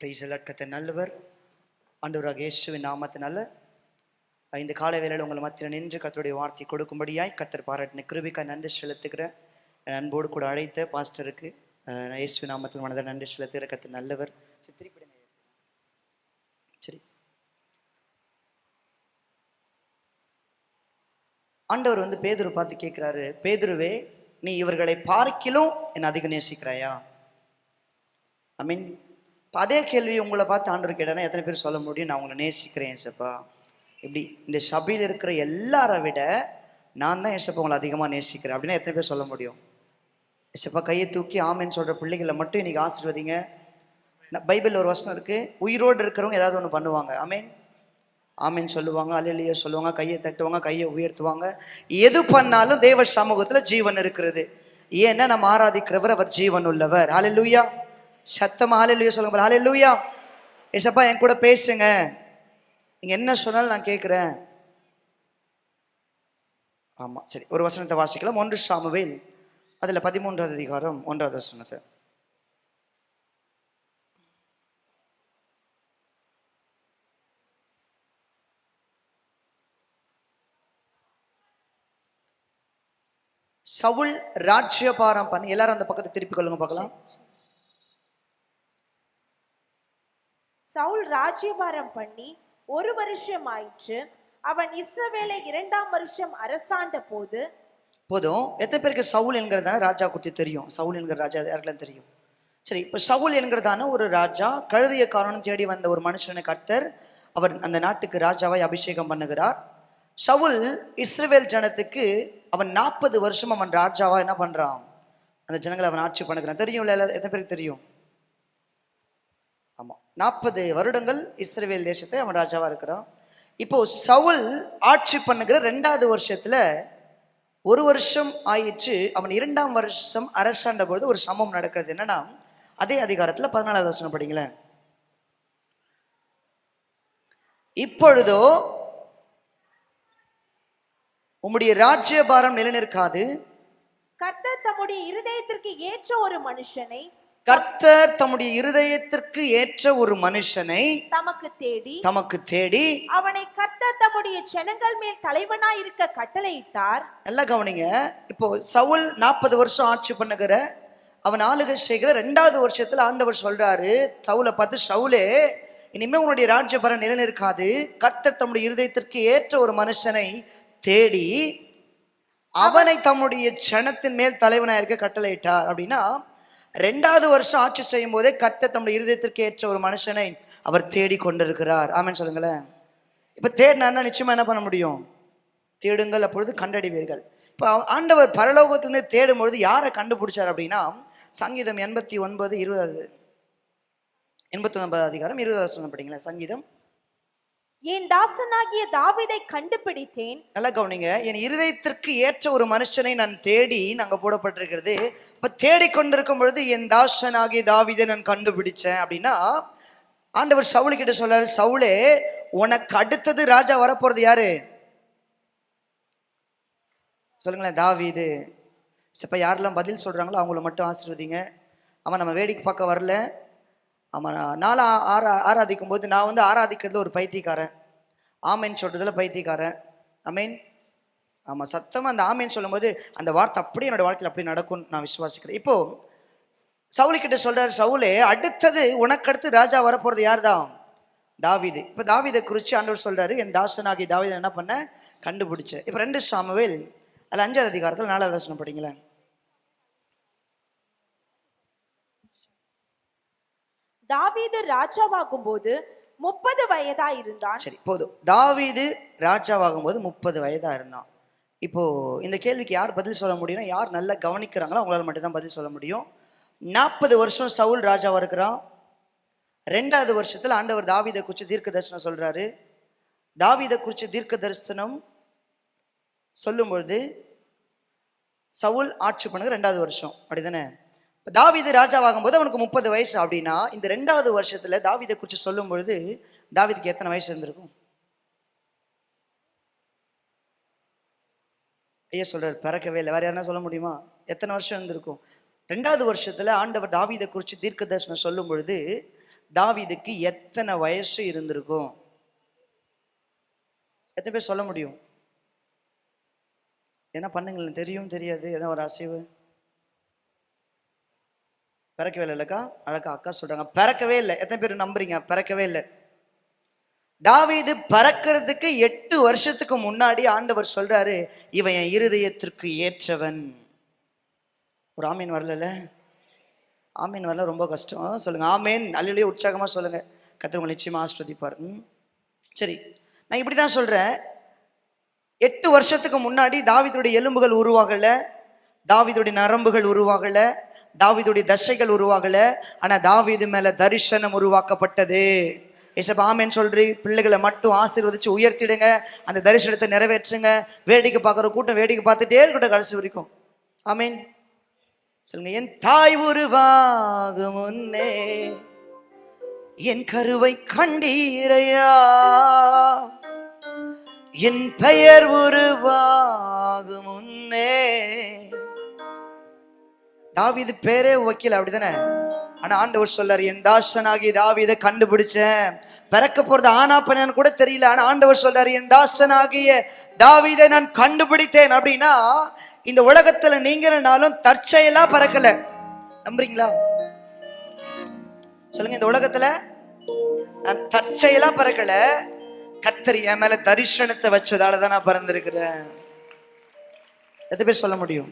Praise the Lord. கர்த்தர் நல்லவர். ஆண்டவராக இயேசுவின் நாமத்தினால இந்த காலை வேளையில் உங்களை மத்தியில் நின்று கர்த்தருடைய வார்த்தை கொடுக்கும்படியாய் கர்த்தர் பாராட்டின கிருபைக்காய் நன்றி செலுத்துகிறேன். அன்போடு கூட அழைத்த பாஸ்டருக்கு இயேசுவின் நாமத்தில் மனதை நன்றி செலுத்துகிற கர்த்தர் நல்லவர். சரி, ஆண்டவர் பேதுரு பார்த்து கேட்கிறாரு, பேதுருவே, நீ இவர்களை பார்க்கிலும் என்னை அதிகம் நேசிக்கிறாயா? ஐ மீன், அதே கேள்வி உங்களை பார்த்து ஆண்டவர் கேட்டானா எத்தனை பேர் சொல்ல முடியும், நான் உங்களை நேசிக்கிறேன் ஏசப்பா? இப்படி இந்த சபையில் இருக்கிற எல்லாரை விட நான் தான் ஏசப்பா உங்களை அதிகமாக நேசிக்கிறேன் அப்படின்னா எத்தனை பேர் சொல்ல முடியும்? ஏசப்பா கையை தூக்கி ஆமேன்னு சொல்கிற பிள்ளைகளை மட்டும் இன்றைக்கி ஆசீர்வதிங்க. பைபிளில் ஒரு வசனம் இருக்குது, உயிரோடு இருக்கிறவங்க ஏதாவது ஒன்று பண்ணுவாங்க. ஆமேன் ஆமேன்னு சொல்லுவாங்க, அல்லேலூயா சொல்லுவாங்க, கையை தட்டுவாங்க, கையை உயர்த்துவாங்க. எது பண்ணாலும் தேவ சமூகத்தில் ஜீவன் இருக்கிறது. ஏன்னா நம்ம ஆராதிக்கிறவர் அவர் ஜீவன் உள்ளவர். அல்லேலூயா, சத்தமா அல்லேலூயா சொல்லுங்க. அல்லேலூயா. ஏசப்பா என் கூட பேசுங்க, நீங்க என்ன சொன்னாலும் நான் கேட்குறேன். ஆமா, சரி, ஒரு வசனத்தை வாசிக்கலாம். 1 சாமுவேல் அதுல 13வது அதிகாரம் 1வது வசனத்தை. சவுல் ராஜ்யபாரம் பண்ணி, எல்லாரும் அந்த பக்கத்தை திருப்பி கொள்ளுங்க பார்க்கலாம். சவுல் ராஜ்யபாரம் பண்ணி 1 வருஷம் ஆயிற்று. அவன் இஸ்ரவேலை 2ஆம் வருஷம் அரசாண்ட போது. போதும். எத்தனை பேருக்கு சவுல் என்கிறதான ராஜா குறித்து தெரியும்? சவுல் என்கிற ராஜா யாருக்கெல்லாம் தெரியும்? சரி, இப்போ சவுல் என்கிறதான ஒரு ராஜா கழுதிய காரணம் தேடி வந்த ஒரு மனுஷனை கர்த்தர் அவர் அந்த நாட்டுக்கு ராஜாவாய் அபிஷேகம் பண்ணுகிறார். சவுல் இஸ்ரவேல் ஜனத்துக்கு அவன் 40 வருஷம் அவன் ராஜாவா என்ன பண்றான், அந்த ஜனங்களை அவன் ஆட்சி பண்ணுகிறான். தெரியும்ல, எத்தனை பேருக்கு தெரியும்? ஆமா, 40 வருடங்கள் இஸ்ரவேல் தேசத்தை அவன் ராஜாவா இருக்கிறான். இப்போ சவுல் ஆட்சி பண்ணுகிற 2வது வருஷத்துல 1 வருஷம் ஆயிடுச்சு. அவன் 2ஆம் வருஷம் அரசாண்ட பொழுது ஒரு சம்பவம் நடக்கிறது. என்னன்னா, அதே அதிகாரத்துல 14வது வசனம் படிங்களேன். இப்பொழுதோ உம்முடைய ராஜ்யபாரம் நிலைநிற்காது. கர்த்தர் தம்முடைய இருதயத்திற்கு ஏற்ற ஒரு மனுஷனை தமக்கு தேடி அவனை கர்த்தர் தம்முடைய ஜனங்கள் மேல் தலைவனாய் இருக்க கட்டளையிட்டார். நல்லா கவனிங்க. இப்போ சவுல் 40 வருஷம் ஆட்சி பண்ணுகிற, அவன் ஆளுகை செய்கிற 2வது வருஷத்துல ஆண்டவர் சொல்றாரு சவுலை பார்த்து, சவுலே, இனிமே உன்னுடைய ராஜ்யபாரம் நிலைநிற்காது. கர்த்தர் தம்முடைய இருதயத்திற்கு ஏற்ற ஒரு மனுஷனை தேடி அவனை தம்முடைய ஜனத்தின் மேல் தலைவனாய் இருக்க கட்டளையிட்டார். அப்படின்னா 2வது வருஷம் ஆட்சி செய்யும் போதே கர்த்தர் தம்முடைய இருதயத்திற்கு ஏற்ற ஒரு மனுஷனை அவர் தேடி கொண்டிருக்கிறார். ஆமென் சொல்லுங்களேன். இப்ப தேடினார்னா நிச்சயமா என்ன பண்ண முடியும்? தேடுங்கள் அப்பொழுது கண்டடைவீர்கள். இப்போ ஆண்டவர் பரலோகத்திலிருந்து தேடும் பொழுது யாரை கண்டுபிடிச்சார் அப்படின்னா, சங்கீதம் 89 அதிகாரம் 20வது வசனம் படிங்களேன். சங்கீதம், என் தாசனாகிய தாவீதை கண்டுபிடித்தேன். நல்லா கவனிங்க. என் இருதயத்திற்கு ஏற்ற ஒரு மனுஷனை நான் தேடி நாங்க போடப்பட்டிருக்கிறது. இப்ப தேடிக்கொண்டிருக்கும் பொழுது என் தாசனாகிய தாவீதை நான் கண்டுபிடிச்சேன் அப்படின்னா, ஆண்டவர் சவுல் கிட்ட சொல்றாரு, சவுலே, உனக்கு அடுத்தது ராஜா வரப்போறது யாரு? சொல்லுங்களேன். தாவீது. இப்ப யாரெல்லாம் பதில் சொல்றாங்களோ அவங்கள மட்டும் ஆசீர்வதிங்க. அவன் நம்ம வேடிக்கை பார்க்க வரல. ஆமாம், நான் ஆராதிக்கும் போது நான் ஆராதிக்கிறதுல ஒரு பைத்தியக்காரன், ஆமேன் சொல்றதுல பைத்தியக்காரன். ஆமேன். ஆமாம், சத்தமாக அந்த ஆமேன் சொல்லும் போது அந்த வார்த்தை அப்படியே என்னோட வாழ்க்கையில் அப்படி நடக்கும்னு நான் விசுவாசிக்கிறேன். இப்போ சவுலுக்கிட்ட சொல்றாரு, சவுலே, அடுத்தது உனக்கு அடுத்து ராஜா வரப்போறது யார் தான்? தாவீது. இப்போ தாவீதை குறித்து ஆண்டவர் சொல்றாரு, என் தாசனாகி தாவீதை என்ன பண்ண கண்டுபிடிச்சேன். இப்போ 2 சாமுவேல் அதில் 5வது அதிகாரத்தில் 4வது வசனம் படிங்களேன். தாவீது ராஜாவாகும் போது 30 வயதா இருந்தான். சரி, போதும். தாவீது ராஜாவாகும் போது 30 வயதா இருந்தான். இப்போ இந்த கேள்விக்கு யார் பதில் சொல்ல முடியும்னா, யார் நல்லா கவனிக்கிறாங்களோ அவங்களால மட்டும்தான் பதில் சொல்ல முடியும். 40 வருஷம் சவுல் ராஜாவா இருக்கிறான். 2வது வருஷத்துல ஆண்டவர் தாவீதை குறித்து தீர்க்க தரிசனம் சொல்றாரு. தாவீதை குறித்து தீர்க்க தரிசனம் சொல்லும் பொழுது சவுல் ஆட்சி பண்ணுங்க 2வது வருஷம், அப்படிதானே? தாவீது ராஜாவாகும் போது அவனுக்கு 30 வயசு. அப்படின்னா இந்த 2வது வருஷத்துல தாவீதை குறித்து சொல்லும் பொழுது தாவீதுக்கு எத்தனை வயசு இருந்திருக்கும்? ஐயா சொல்றாரு, பிறக்கவே இல்லை. வேற யாருன்னா சொல்ல முடியுமா? எத்தனை வருஷம் இருந்திருக்கும்? 2வது வருஷத்துல ஆண்டவர் தாவீதை குறித்து தீர்க்க தரிசனம் சொல்லும் பொழுது தாவீதுக்கு எத்தனை வயசு இருந்திருக்கும்? எத்தனை பேர் சொல்ல முடியும்? என்ன பண்ணுங்களேன், தெரியும் தெரியாது, ஏதோ ஒரு அசைவு. பிறக்கவே இல்லை இல்லக்கா? அழகா அக்கா சொல்றாங்க பிறக்கவே இல்லை. எத்தனை பேர் நம்புறீங்க? பிறக்கவே இல்லை. தாவீது பறக்கிறதுக்கு 8 வருஷத்துக்கு முன்னாடி ஆண்டவர் சொல்றாரு, இவன் என் இருதயத்திற்கு ஏற்றவன். ஒரு ஆமீன் வரல? ஆமீன் வரல, ரொம்ப கஷ்டம். சொல்லுங்க ஆமீன். அல்லேலூயா உற்சாகமா சொல்லுங்க. கர்த்தர் உங்களை நிச்சயமா ஆசீர்வதிப்பார். சரி, நான் இப்படிதான் சொல்றேன். 8 வருஷத்துக்கு முன்னாடி தாவீதுடைய எலும்புகள் உருவாகல, தாவீதுடைய நரம்புகள் உருவாகல, தாவீதுடைய தசைகள் உருவாகல. ஆனா தாவீது மேல தரிசனம் உருவாக்கப்பட்டது. ஏசப்பா ஆமேன் சொல்றி. பிள்ளைகளை மட்டும் ஆசீர்வதிச்சு உயர்த்திடுங்க, அந்த தரிசனத்தை நிறைவேற்றுங்க. வேடிக்கை பார்க்குற கூட்டம் வேடிக்கை பார்த்துட்டே இருக்கட்டும் கடைசி வரைக்கும். ஆமேன் சொல்லுங்க. என் தாய் உருவாகும் முன்னே என் கருவை கண்டீரையா, என் பெயர் உருவாகும் முன்னே. தாவீது பேரே வக்கீல், அப்படிதானே? ஆனா ஆண்டவர் சொல்றாரு, என் தாசனாகி தாவீதை கண்டுபிடிச்சேன். பிறக்க போறது ஆனா பண்ணு கூட தெரியல. ஆனா ஆண்டவர் சொல்றாரு, என் தாசனாகிய தாவீதை நான் கண்டுபிடித்தேன். அப்படின்னா இந்த உலகத்துல நீங்கனாலும் தற்செயலா பறக்கல. நம்புறீங்களா? சொல்லுங்க. இந்த உலகத்துல நான் தற்செயலா பறக்கல. கர்த்தர் என் மேல தரிசனத்தை வச்சதாலதான் நான் பறந்திருக்கிறேன். எத்தனை பேர் சொல்ல முடியும்?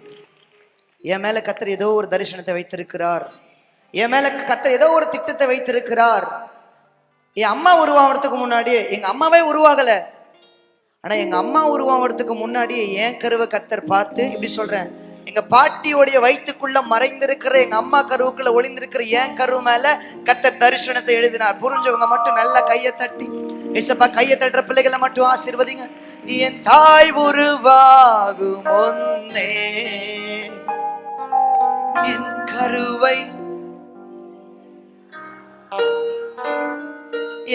என் மேல கர்த்தர் ஏதோ ஒரு தரிசனத்தை வைத்திருக்கிறார். என் மேல கர்த்தர் ஏதோ ஒரு திட்டத்தை வைத்திருக்கிறார். என் அம்மா உருவாகிறதுக்கு முன்னாடியே, எங்க அம்மாவே உருவாகல, ஆனா எங்க அம்மா உருவாகிறதுக்கு முன்னாடியே என் கருவை கர்த்தர் பார்த்து, இப்படி சொல்றேன், எங்க பாட்டியோடைய வயிற்றுக்குள்ள மறைந்திருக்கிற எங்க அம்மா கருவுக்குள்ள ஒளிந்திருக்கிற என் கருவு மேல கர்த்தர் தரிசனத்தை எழுதினார். புரிஞ்சவங்க மட்டும் நல்லா கையை தட்டி, ஏசப்பா கையை தட்டுற பிள்ளைகளை மட்டும் ஆசீர்வதிங்க. என் தாய் உருவாகும் முன்னே என் கருவை,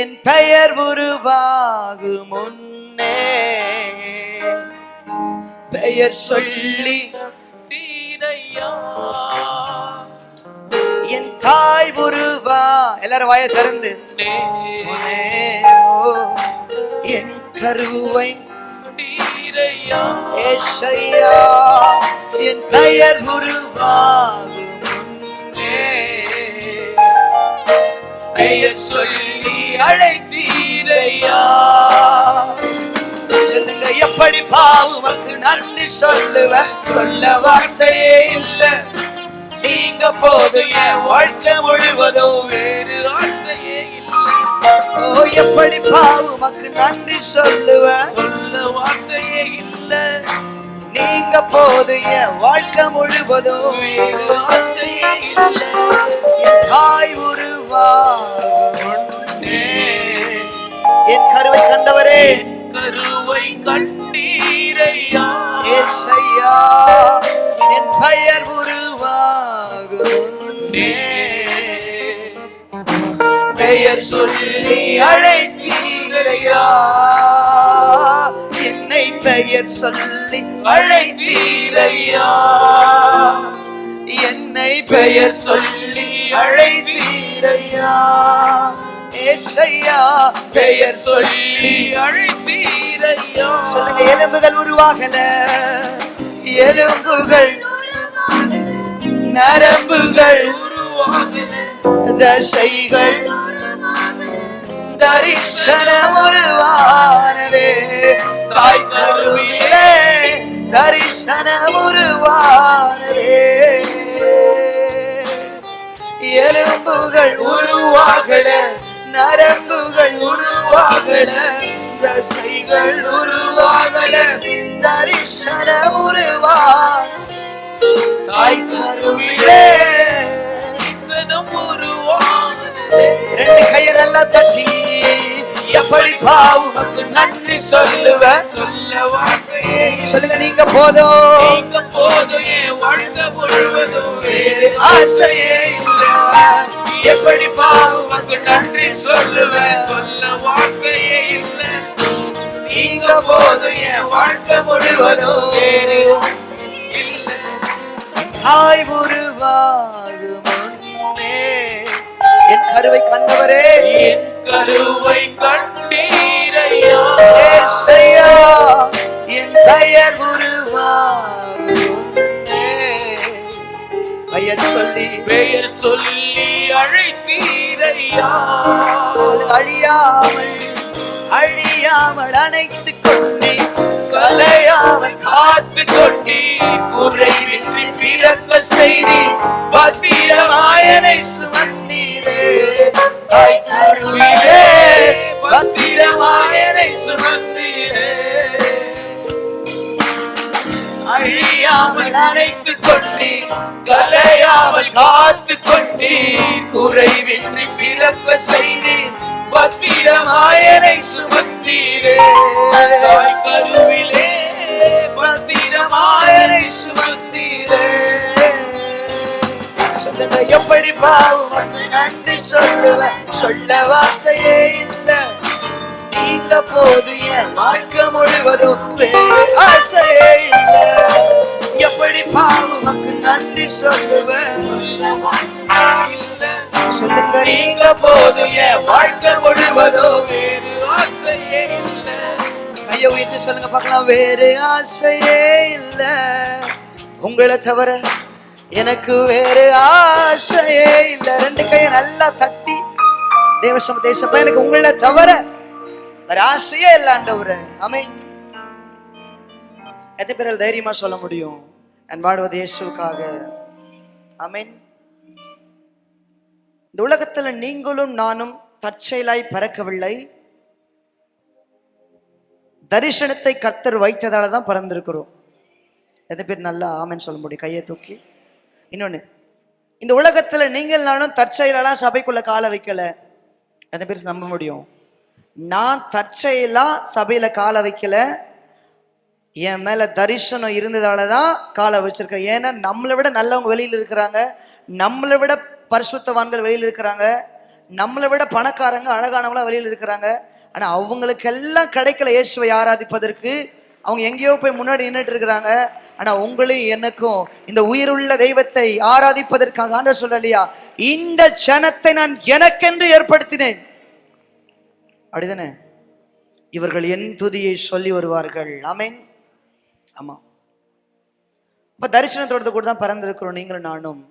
என் பெயர் உருவாகும் முன்னே பெயர் சொல்லி தீரையா, என் தாய் உருவா. எல்லாரும் வாயை திறந்து, என் கருவை தீரையா ஏசையா, என் பெயர் உருவாகும் முன்னே பெயர் சொல்லி அழைத்தீரையா. சொல்லுங்க, எப்படி பாவுமக்கு நன்றி சொல்லுவேன், சொல்ல வார்த்தையே இல்ல. நீங்க போதும் என் வாழ்க்கை முழுவதும், வேறு ஆசையே இல்லை. ஓ, எப்படி பாவுமக்கு நன்றி சொல்லுவேன், சொல்ல வார்த்தையே இல்ல. நீங்க போதும் என் வாழ்க்கை முழுவதும், வேறு ஆசையே இல்லை. என் தாய் உருவாகும் முன்னே என் கருவை கண்டவரே, கருவை கண்டீரையா ஏசையா, என் பெயர் உருவாகும் முன்னே பெயர் சொல்லி அழைத்தீரையா, என்னை பெயர் சொல்லி அழைத்தீரையா, என்னை பெயர் சொல்லி அழைத்தீரையா ஏசையா, பெயர் சொல்லி அழைத்தீரையா. சொல்லுங்க, எலும்புகள் உருவாகல, எலும்புகள் நரம்புகள் உருவாகல, தசைகள் தரிசனம் உருவானதே, தாய் கருவிலே தரிசனம் உருவானதே. எலும்புகள் உருவாகல, நரம்புகள் உருவாகல, தசைகள் உருவாகல, தரிசனம் உருவா, தாய் கருவிலே உருவானதே. ரெண்டு கையை நல்லா தட்டி, எப்படி பாவுமக்கு நன்றி சொல்லுவேன், சொல்ல வார்த்தையே. சொல்லுங்க, நீங்க போதும், நீங்க போதும் என் வாழ்க்கை முழுவதும், வேறு ஆசையே இல்லை. எப்படி பாவுமக்கு நன்றி சொல்லுவேன், சொல்ல வார்த்தையே இல்லை. நீங்க போதும் என் வாழ்க்கை முழுவதும், வேறு இல்லை. தாய் உருவாகும் முன்னே என் கருவை கண்டவரே, என் கருவை கண்டீரையா. ஏசையா, என் பெயர் உருவாகும் பெயர் சொல்லி அழைத்தீரையா. அழியாமல் அழியாமல் அணைத்துக் கொண்டே, கலையாமல் காத்து கொண்டீ, குறைவின்றி பிறக்க செய்தி, பத்திரமாயனை சுமந்தீரே. தாய் கருவிலே பத்திரமாயனை சுமந்தீரே. அழியாமல் அணைத்துக் கொண்டீ, கலையாமல் காத்து கொண்டீ, குறைவின்றி பிறக்க செய்தி, பத்திரமாயனை சுமந்தீரே. தாய் கருவிலே பத்திரமாயனை சுமந்தீரே. சொல்லுங்க, எப்படி பாவம் நன்றி சொல்லுவேன், சொல்ல வார்த்தையே இல்லை. நீங்க போது என் வாழ்க்கை முழுவதும் வேறு ஆசையே இல்லை. எப்படி பாவம் நன்றி சொல்லுவேன், சொல்லுங்க. நீங்க போது என் வாழ்க்கை முழுவதும் வேறு ஆசையே இல்லை. ஐயோ, இது சொல்லுங்க பார்க்கலாம். வேறு ஆசையே இல்லை, உங்களை தவிர எனக்கு வேறு ஆசையே இல்லை. ரெண்டு கையை நல்லா தட்டி தேவசம் தேசப்ப, எனக்கு உங்களை தவிர வேற ஆசையே இல்லை ஆண்டவரே. ஆமென். எத்தனை பேரால் தைரியமா சொல்ல முடியும், நான் வாழ்வது இயேசுவுக்காக? ஆமென். இந்த உலகத்துல நீங்களும் நானும் தற்செயலாய் பிறக்கவில்லை, தரிசனத்தை கர்த்தர் வைத்ததால தான் பிறந்திருக்கிறோம். எத்தனை பேர் நல்லா ஆமென் சொல்ல முடியும்? கையை தூக்கி. இன்னொன்னு, இந்த உலகத்துல நீங்கள் நானும் தற்செயலாம் சபைக்குள்ள காலை வைக்கல. எத்தனை பேர் நம்ப முடியும்? நான் தற்செயலா சபையில காலை வைக்கல, என் மேல தரிசனம் இருந்ததால தான் காலை வச்சிருக்கேன். ஏன்னா நம்மளை விட நல்லவங்க வெளியில் இருக்கிறாங்க, நம்மளை விட பரிசுத்தவான்கள் வெளியில் இருக்கிறாங்க, நம்மளை விட பணக்காரங்க அழகானவங்களாம் வெளியில் இருக்கிறாங்க. ஆனா அவங்களுக்கெல்லாம் கிடைக்கல இயேசுவை ஆராதிப்பதற்கு. அவங்க எங்கேயோ போய் முன்னாடி நின்றுட்டு இருக்கிறாங்க. ஆனா உங்களையும் எனக்கும் இந்த உயிருள்ள தெய்வத்தை ஆராதிப்பதற்காக ஆண்டவர் சொல்லலையா, இந்த ஜனத்தை நான் எனக்கென்று ஏற்படுத்தினேன். அப்படிதானே? இவர்கள் என் துதியை சொல்லி வருவார்கள். ஆமென். ஆமா. இப்ப தரிசனத்தோடு கூட தான் பறந்திருக்கிறோம் நீங்களும் நானும்.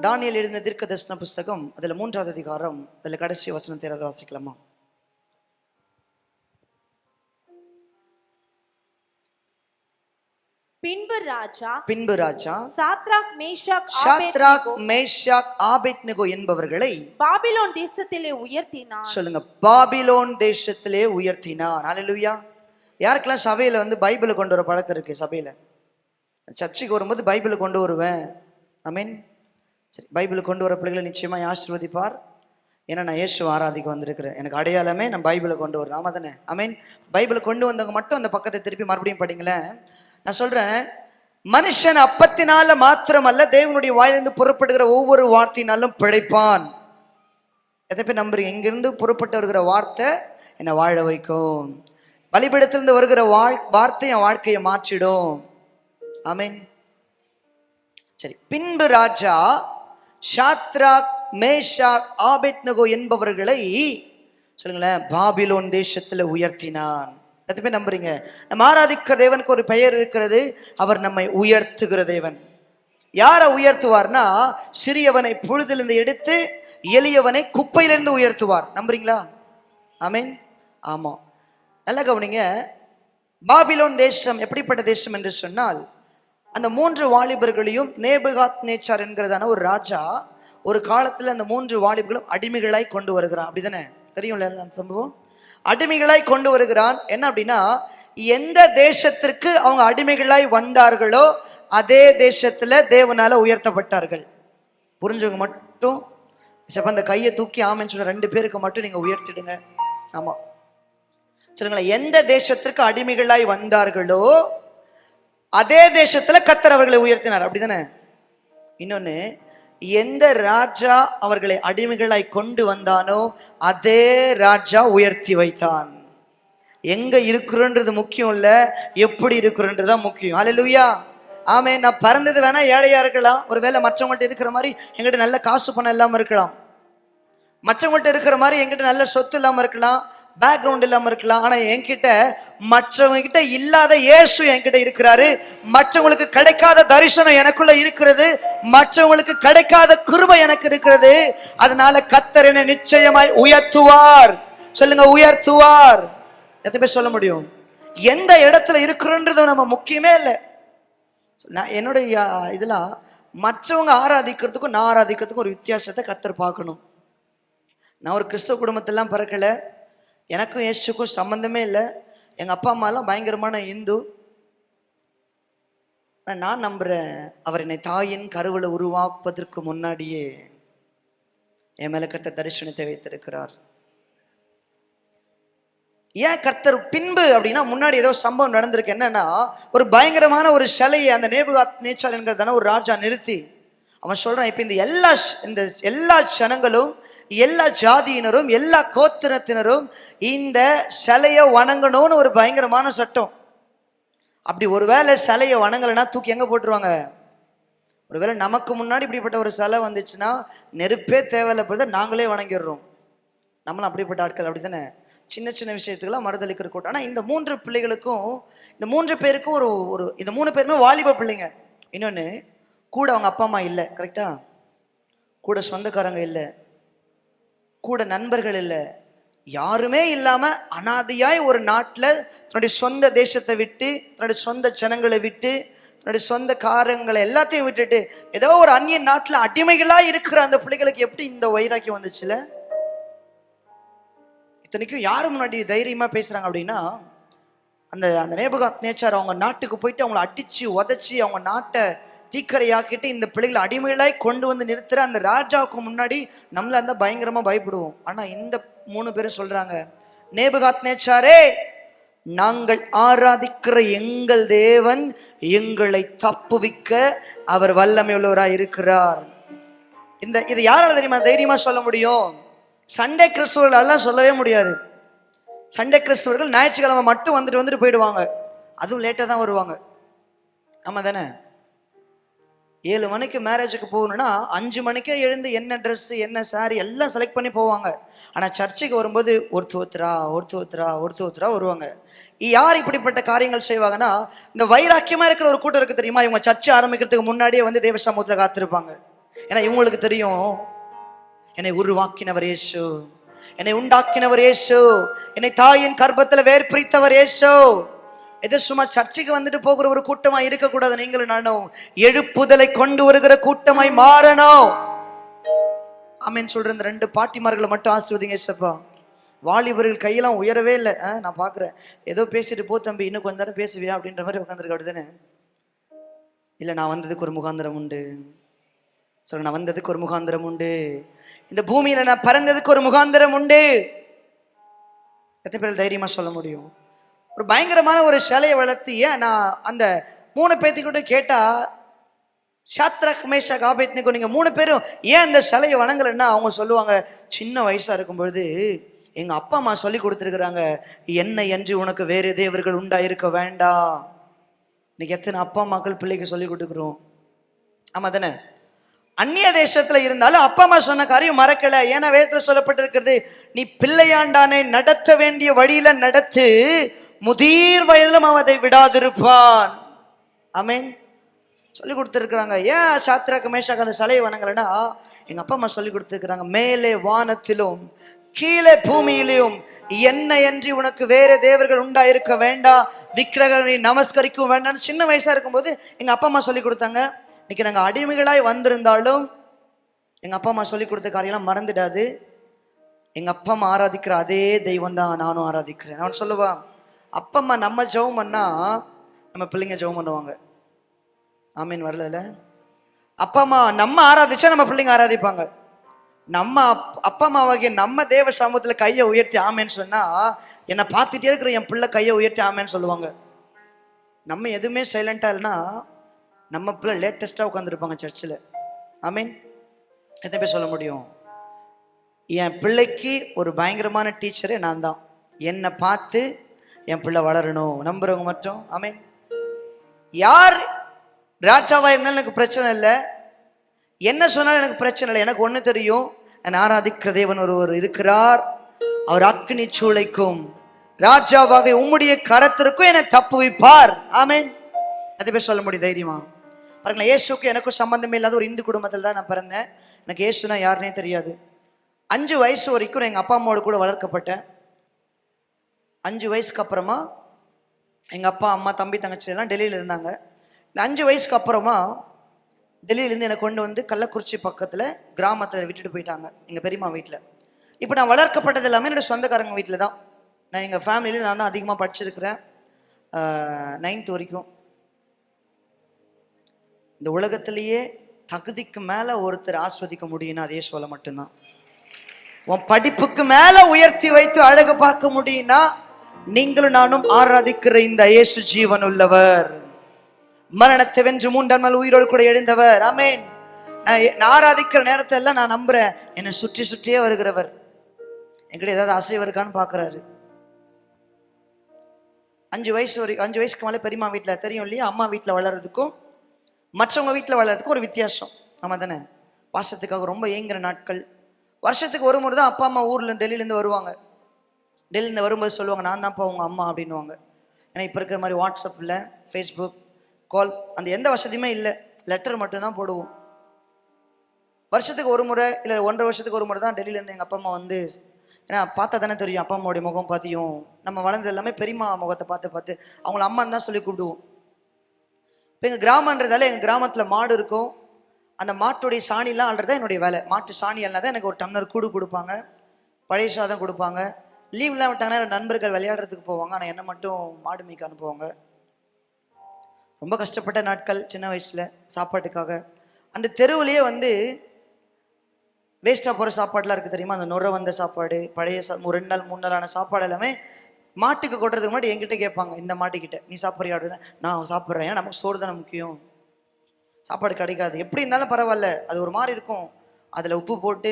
தானியேல் எழுதின தீர்க்க தரிசன புஸ்தகம், அதுல 3வது அதிகாரம், அதுல கடைசி வசனத்தை வாசிக்கலாமா? பின்பு ராஜா சாத்ராக் மேஷாக் ஆபேத்நேகோ என்பவர்களை பாபிலோன் தேசத்திலே உயர்த்தினார். சொல்லுங்க, பாபிலோன் தேசத்திலே உயர்த்தினார். ஹல்லேலூயா. யாருக்கெல்லாம் சபையில பைபிளை கொண்டு வர பழக்கம் இருக்கு? சபையில சர்ச்சுக்கு வரும்போது பைபிளை கொண்டு வருவேன். ஆமென். சரி, பைபிளை கொண்டு வர பிள்ளைகளை நிச்சயமா ஆசீர்வதிப்பார். ஏன்னா நான் இயேசுவை ஆராதிக்க வந்திருக்கிறேன். எனக்கு அடையாளமே நான் பைபிளை கொண்டு வரேன். ஆமா தானே? ஆமென். பைபிளை கொண்டு வந்தவங்க மட்டும் அந்த பக்கத்தை திருப்பி மறுபடியும் படிங்களேன். நான் சொல்றேன், மனுஷன் அப்பத்தினால மாத்திரமல்ல, தேவனுடைய வாயிலிருந்து புறப்படுகிற ஒவ்வொரு வார்த்தையினாலும் பிழைப்பான். எத்தனை பேர் நம்புறீங்க? இங்கிருந்து புறப்பட்டு வருகிற வார்த்தை என்னை வாழ வைக்கும். பலிபீடத்திலிருந்து வருகிற வார்த்தை என் வாழ்க்கையை மாற்றிடும். ஆமென். சரி, பின்பு ராஜா சாத்ராக் மேஷாக் ஆபேத்நேகோ என்பவர்களை சொல்லுங்களேன் பாபிலோன் தேசத்துல உயர்த்தினான். எத்தனை பேர் நம்புறீங்க? நம்ம ஆராதிக்கிற தேவனுக்கு ஒரு பெயர் இருக்கிறது, அவர் நம்மை உயர்த்துகிற தேவன். யாரை உயர்த்துவார்னா, சிறியவனை புழுதிலிருந்து எடுத்து எளியவனை குப்பையிலிருந்து உயர்த்துவார். நம்புறீங்களா? ஆமென். ஆமா, நல்ல கவனிங்க. பாபிலோன் தேசம் எப்படிப்பட்ட தேசம் என்று சொன்னால், அந்த 3 வாலிபர்களையும் நேபுகாத்நேச்சார் என்கிறதான ஒரு ராஜா ஒரு காலத்துல அந்த 3 வாலிபர்களும் அடிமைகளாய் கொண்டு வருகிறான். அப்படிதானே? தெரியும்ல அந்த சம்பவம். அடிமைகளாய் கொண்டு வருகிறான். என்ன அப்படின்னா, எந்த தேசத்திற்கு அவங்க அடிமைகளாய் வந்தார்களோ அதே தேசத்துல தேவனால உயர்த்தப்பட்டார்கள். புரிஞ்சவங்க மட்டும் அந்த கையை தூக்கி ஆமென் சொல்ற 2 பேருக்கு மட்டும் நீங்க உயர்த்திடுங்க. ஆமா, சொல்லுங்களேன். எந்த தேசத்திற்கு அடிமைகளாய் வந்தார்களோ அதே தேசத்துல கர்த்தர் அவர்களை உயர்த்தினார். அப்படிதானே? இன்னொன்னு, எந்த ராஜா அவர்களை அடிமைகளாய் கொண்டு வந்தானோ அதே ராஜா உயர்த்தி வைத்தான். எங்க இருக்கிறோன்றது முக்கியம் இல்ல, எப்படி இருக்கிறோன்றதுதான் முக்கியம். ஹல்லேலூயா. ஆமே. நான் பிறந்தது வேணா ஏழையா இருக்கலாம், ஒருவேளை மற்றவங்கள்ட்ட இருக்கிற மாதிரி எங்கிட்ட நல்ல காசு பணம் இல்லாம இருக்கலாம், மற்றவங்கள்ட்ட இருக்கிற மாதிரி என்கிட்ட நல்ல சொத்து இல்லாம இருக்கலாம், பேக்ரவுண்ட் இல்லாம இருக்கலாம். ஆனா என்கிட்ட மற்றவங்க கிட்ட இல்லாத இயேசு என்கிட்ட இருக்கிறாரு. மற்றவங்களுக்கு கிடைக்காத தரிசனம் எனக்குள்ள இருக்கிறது, மற்றவங்களுக்கு கிடைக்காத கிருபை எனக்கு இருக்கிறது. அதனால கர்த்தர் என்னை நிச்சயமாய் உயர்த்துவார். சொல்லுங்க, உயர்த்துவார். எத்தனை பேர் சொல்ல முடியும்? எந்த இடத்துல இருக்கிறோன்றது நம்ம முக்கியமே இல்லை. நான் என்னுடைய இதெல்லாம் மற்றவங்க ஆராதிக்கிறதுக்கும் நான் ஆராதிக்கிறதுக்கும் ஒரு வித்தியாசத்தை கர்த்தர் பார்க்கணும். நான் ஒரு கிறிஸ்தவ குடும்பத்திலாம் பிறக்கல, எனக்கும் இயேசுக்கும் சம்பந்தமே இல்லை. எங்கள் அப்பா அம்மாலாம் பயங்கரமான இந்து. நான் நம்புறேன், அவர் என்னை தாயின் கருவில் உருவாப்பதற்கு முன்னாடியே என் மேல கர்த்தர் தரிசனத்தை வைத்திருக்கிறார். ஏன் கர்த்தர் பின்பு அப்படின்னா, முன்னாடி ஏதோ சம்பவம் நடந்திருக்கு. என்னன்னா, ஒரு பயங்கரமான ஒரு சிலையை அந்த நேபுகாத்நேச்சார் என்கிறதான ஒரு ராஜா நிறுத்தி அவன் சொல்றான், இப்ப இந்த எல்லா ஜனங்களும், எல்லா ஜாதியினரும், எல்லா கோத்திரத்தினரும் இந்த சிலையை வணங்கணும்னு ஒரு பயங்கரமான சட்டம். அப்படி ஒருவேளை சிலையை வணங்கலைன்னா தூக்கி எங்க போட்டுருவாங்க? ஒருவேளை நமக்கு முன்னாடி இப்படிப்பட்ட ஒரு சிலை வந்துச்சுன்னா நெருப்பே தேவையில்லை, நாங்களே வணங்கிடுறோம். நம்மளும் அப்படிப்பட்ட ஆட்கள், அப்படி தானே? சின்ன சின்ன விஷயத்துக்கெல்லாம் மறுதளிக்கிற கூட்டம். ஆனால் இந்த 3 பிள்ளைகளுக்கும், இந்த 3 பேருக்கும் ஒரு இந்த 3 பேருமே வாலிப பிள்ளைங்க. இன்னொன்று, கூட அவங்க அப்பா அம்மா இல்லை, கரெக்டா? கூட சொந்தக்காரங்க இல்லை, கூட நண்பர்கள் இல்லை, யாருமே இல்லாமல் அனாதையாய் ஒரு நாட்டில் தன்னுடைய சொந்த தேசத்தை விட்டு, தன்னுடைய சொந்த ஜனங்களை விட்டு, தன்னுடைய சொந்த காரங்களை எல்லாத்தையும் விட்டுட்டு ஏதோ ஒரு அந்நிய நாட்டில் அடிமைகளாக இருக்கிற அந்த பிள்ளைகளுக்கு எப்படி இந்த வைராக்கியம் வந்துச்சுல? இத்தனைக்கும் யாரு முன்னாடி தைரியமா பேசுறாங்க அப்படின்னா, அந்த நேபுகாத்நேச்சார் அவங்க நாட்டுக்கு போயிட்டு அவங்களை அடிச்சு உதைச்சி அவங்க நாட்டை தீக்கரையாக்கிட்டு இந்த பிள்ளைகளை அடிமைகளாய் கொண்டு வந்து நிறுத்துற அந்த ராஜாவுக்கு முன்னாடி நம்மள அந்த பயங்கரமா பயப்படுவோம். ஆனா இந்த 3 பேரும் சொல்றாங்க, நேபுகாத்நேச்சாரே, நாங்கள் ஆராதிக்கிற எங்கள் தேவன் எங்களை தப்புவிக்க அவர் வல்லமை உள்ளவராய் இருக்கிறார். இது யாரால தெரியுமா தைரியமா சொல்ல முடியும்? சண்டே கிறிஸ்துவர்களெல்லாம் சொல்லவே முடியாது. சண்டே கிறிஸ்துவர்கள் ஞாயிற்றுக்கிழமை மட்டும் வந்துட்டு போயிடுவாங்க, அதுவும் லேட்டாக தான் வருவாங்க. ஆமா தானே? 7 மணிக்கு மேரேஜுக்கு போகணும்னா 5 மணிக்கே எழுந்து என்ன ட்ரெஸ் என்ன சாரி எல்லாம் செலக்ட் பண்ணி போவாங்க. ஆனால் சர்ச்சுக்கு வரும்போது ஒருத்தரா வருவாங்க. யார் இப்படிப்பட்ட காரியங்கள் செய்வாங்கன்னா, இந்த வைராக்கியமா இருக்கிற ஒரு கூட்டம் இருக்கு தெரியுமா? இவங்க சர்ச்சை ஆரம்பிக்கிறதுக்கு முன்னாடியே வந்து தேவ சமூகத்தில் காத்திருப்பாங்க. ஏன்னா இவங்களுக்கு தெரியும், என்னை உருவாக்கினவர் இயேசு, என்னை உண்டாக்கினவர் இயேசு, என்னை தாயின் கர்ப்பத்தில் வேர் பிரித்தவர் இயேசு. எது சும்மா சர்ச்சைக்கு வந்துட்டு போகிற ஒரு கூட்டமாய் இருக்கக்கூடாது. நீங்களும் நானும் எழுப்புதலை கொண்டு வருகிற கூட்டமாய் மாறணும். ஆமென் சொல்ற இந்த 2 பாட்டிமார்களை மட்டும் ஆசீர்வதிங்க ஏசப்பா. வாலிபர்கள் கையெல்லாம் உயரவே இல்லை. நான் பார்க்குறேன், ஏதோ பேசிட்டு போ தம்பி, இன்னும் கொஞ்ச நேரம் பேசுவியா அப்படின்ற மாதிரி உட்காந்துருக்க, அப்படிதானே? இல்லை, நான் வந்ததுக்கு ஒரு முகாந்திரம் உண்டு. சொல்ல, நான் வந்ததுக்கு ஒரு முகாந்திரம் உண்டு. இந்த பூமியில நான் பிறந்ததுக்கு ஒரு முகாந்திரம் உண்டு. எத்தனை பேர் தைரியமா சொல்ல முடியும்? ஒரு பயங்கரமான ஒரு சிலையை வளர்த்து, ஏன் நான் அந்த 3 பேர்த்துக்கிட்ட கேட்டா, ஷாத்ராக் மேஷாக் ஆபேத்நேகோ, நீங்க 3 பேரும் ஏன் அந்த சிலையை வணங்கலைன்னா அவங்க சொல்லுவாங்க, சின்ன வயசா இருக்கும் பொழுது எங்க அப்பா அம்மா சொல்லி கொடுத்துருக்குறாங்க, என்னை அன்றி உனக்கு வேறு தேவர்கள் உண்டாயிருக்க வேண்டாம். இன்னைக்கு எத்தனை அப்பா அம்மாக்கள் பிள்ளைக்கு சொல்லி கொடுக்குறோம்? ஆமா தானே? அந்நிய தேசத்துல இருந்தாலும் அப்பா அம்மா சொன்ன காரியம் மறக்கல. ஏன்னா வேதத்துல சொல்லப்பட்டிருக்கிறது, நீ பிள்ளையாண்டானை நடத்த வேண்டிய வழியில நடத்து, முதிர் வயதிலும் அவன் அதை விடாதிருப்பான். ஆமென் சொல்லி கொடுத்துருக்குறாங்க. ஏன் சாத்ராக் மேஷாக் அந்த சிலையை வணங்கலைன்னா, எங்க அப்பா அம்மா சொல்லி கொடுத்துருக்குறாங்க, மேலே வானத்திலும் கீழே பூமியிலும் என்னை அன்றி உனக்கு வேற தேவர்கள் உண்டாயிருக்க வேண்டாம், விக்கிரகங்களை நமஸ்கரிக்கவும் வேண்டாம். சின்ன வயசா இருக்கும்போது எங்க அப்பா அம்மா சொல்லி கொடுத்தாங்க. இன்னைக்கு நாங்கள் அடிமைகளாய் வந்திருந்தாலும் எங்கள் அப்பா அம்மா சொல்லி கொடுத்த காரியம்லாம் மறந்துடாது. எங்கள் அப்பா அம்மா ஆராதிக்கிற அதே தெய்வம் தான் நானும் ஆராதிக்கிறேன். நான் சொல்லுவா, அப்பா அம்மா நம்ம ஜெபம் பண்ணா நம்ம பிள்ளைங்க ஜெபம் பண்ணுவாங்க. ஆமீன் வரல? அப்பா அம்மா நம்ம ஆராதிச்சா நம்ம பிள்ளைங்க ஆராதிப்பாங்க. நம்ம அப்பா அம்மாவாகிய நம்ம தேவ சமூகத்தில் கையை உயர்த்தி ஆமேன்னு சொன்னா, என்னை பார்த்துட்டே இருக்கிற என் பிள்ளை கையை உயர்த்தி ஆமேன்னு சொல்லுவாங்க. நம்ம எதுவுமே சைலண்டா இல்லைன்னா நம்ம பிள்ளை லேட்டஸ்டாக உட்காந்துருப்பாங்க சர்ச்சில். ஆமீன் எத்தனை பேர் சொல்ல முடியும்? என் பிள்ளைக்கு ஒரு பயங்கரமான டீச்சரே நான் தான். என்னை பார்த்து என் பிள்ளை வளரணும் நம்புறவங்க மட்டும். ஆமீன். யார் ராஜாவா இருந்தாலும் எனக்கு பிரச்சனை இல்லை, என்ன சொன்னாலும் எனக்கு பிரச்சனை இல்லை. எனக்கு ஒண்ணு தெரியும், நான் ஆராதிக்கிற தேவன் ஒருவர் இருக்கிறார். அவர் அக்கினி சூளைக்கும் ராஜாவாக உம்முடைய கரத்திற்கும் என்னை தப்புவிப்பார். ஆமென். அது பேர் சொல்ல முடியும் தைரியமா? பாருங்களேன், இயேசுக்கு எனக்கும் சம்பந்தமே இல்லாத ஒரு இந்து குடும்பத்தில் தான் நான் பிறந்தேன். எனக்கு இயேசுனா யாருன்னே தெரியாது. 5 வயசு வரைக்கும் நான் எங்கள் அப்பா அம்மாவோட கூட வளர்க்கப்பட்டேன். 5 வயசுக்கு அப்புறமா எங்கள் அப்பா அம்மா தம்பி தங்கச்சி எல்லாம் டெல்லியில் இருந்தாங்க. இந்த 5 வயசுக்கு அப்புறமா டெல்லியிலேருந்து என்னை கொண்டு வந்து கள்ளக்குறிச்சி பக்கத்தில் கிராமத்தில் விட்டுட்டு போயிட்டாங்க, எங்கள் பெரியம்மா வீட்டில். இப்போ நான் வளர்க்கப்பட்டது எல்லாமே என்னோடய சொந்தக்காரங்க வீட்டில் தான். நான் எங்கள் ஃபேமிலியில் நான் தான் அதிகமாக படிச்சிருக்கிறேன், 9th வரைக்கும். இந்த உலகத்திலேயே தகுதிக்கு மேலே ஒருத்தர் ஆஸ்வதிக்க முடியும்னா அதே சொல்ல மட்டும்தான். உன் படிப்புக்கு மேலே உயர்த்தி வைத்து அழகு பார்க்க முடியும்னா நீங்களும் நானும் ஆராதிக்கிற இந்த இயேசு ஜீவன் உள்ளவர், மரணத்தை வென்று 3ஆம் நாள் உயிரோடு கூட எழுந்தவர். ஆமென். நான் ஆராதிக்கிற நேரத்தை எல்லாம் நான் நம்புறேன், என்னை சுற்றி சுற்றியே வருகிறவர். என்கிட்ட ஏதாவது அசைவு இருக்கான்னு பார்க்குறாரு. 5 வயசுக்கு மேலே பெரியம்மா வீட்டில் தெரியும் இல்லையா, அம்மா வீட்டில் வளர்றதுக்கும் மற்றவங்க வீட்டில் வளர்றதுக்கும் ஒரு வித்தியாசம். ஆமாம் தானே? பாசத்துக்காக ரொம்ப ஏங்குற நாட்கள். வருஷத்துக்கு ஒரு முறை தான் அப்பா அம்மா ஊரில் டெல்லியிலேருந்து வருவாங்க. டெல்லியிலேருந்து வரும்போது சொல்லுவாங்க, நான் தான்ப்பா உங்க அம்மா அப்படின்வாங்க. ஏன்னா இப்போ இருக்கிற மாதிரி வாட்ஸ்அப் இல்லை, ஃபேஸ்புக், கால், அந்த எந்த வசதியுமே இல்லை. லெட்டர் மட்டும்தான் போடுவோம். வருஷத்துக்கு ஒரு முறை இல்லை 1.5 வருஷத்துக்கு ஒரு முறை தான் டெல்லியிலேருந்து எங்கள் அப்பா அம்மா வந்து, ஏன்னா பார்த்தா தானே தெரியும் அப்பா அம்மாவுடைய முகம் பார்த்தியும். நம்ம வளர்ந்தது எல்லாமே பெரியம்மா முகத்தை பார்த்து பார்த்து அவங்கள அம்மான்னு தான் சொல்லி கூப்பிடுவோம். இப்போ எங்கள் கிராமன்றதால எங்கள் கிராமத்தில் மாடு இருக்கும். அந்த மாட்டுடைய சாணிலாம் அல்றதான் என்னுடைய வேலை. மாட்டு சாணி எல்லாம் தான் எனக்கு ஒரு டம்ளர் கூடு கொடுப்பாங்க, பழைய சாதம் கொடுப்பாங்க. லீவ்லாம் விட்டாங்கன்னா நண்பர்கள் விளையாடுறதுக்கு போவாங்க, ஆனால் என்னை மட்டும் மாடு மேய்க்க அனுப்புவாங்க. ரொம்ப கஷ்டப்பட்ட நாட்கள் சின்ன வயசில் சாப்பாட்டுக்காக. அந்த தெருவுலேயே வந்து வேஸ்ட்டாக போகிற சாப்பாடுலாம் இருக்குது தெரியுமா, அந்த நுரை வந்த சாப்பாடு, பழைய 2 நாள் 3 நாளான சாப்பாடு எல்லாமே மாட்டுக்கு கொட்டுறதுக்கு முன்னாடி என்கிட்ட கேட்பாங்க, இந்த மாட்டுக்கிட்ட நீ சாப்பிட்றியா அப்படின்னா நான் சாப்பிட்றேன். ஏன்னா நமக்கு சோறு தானே முக்கியம், சாப்பாடு கிடைக்காது, எப்படி இருந்தாலும் பரவாயில்ல, அது ஒரு மாதிரி இருக்கும். அதில் உப்பு போட்டு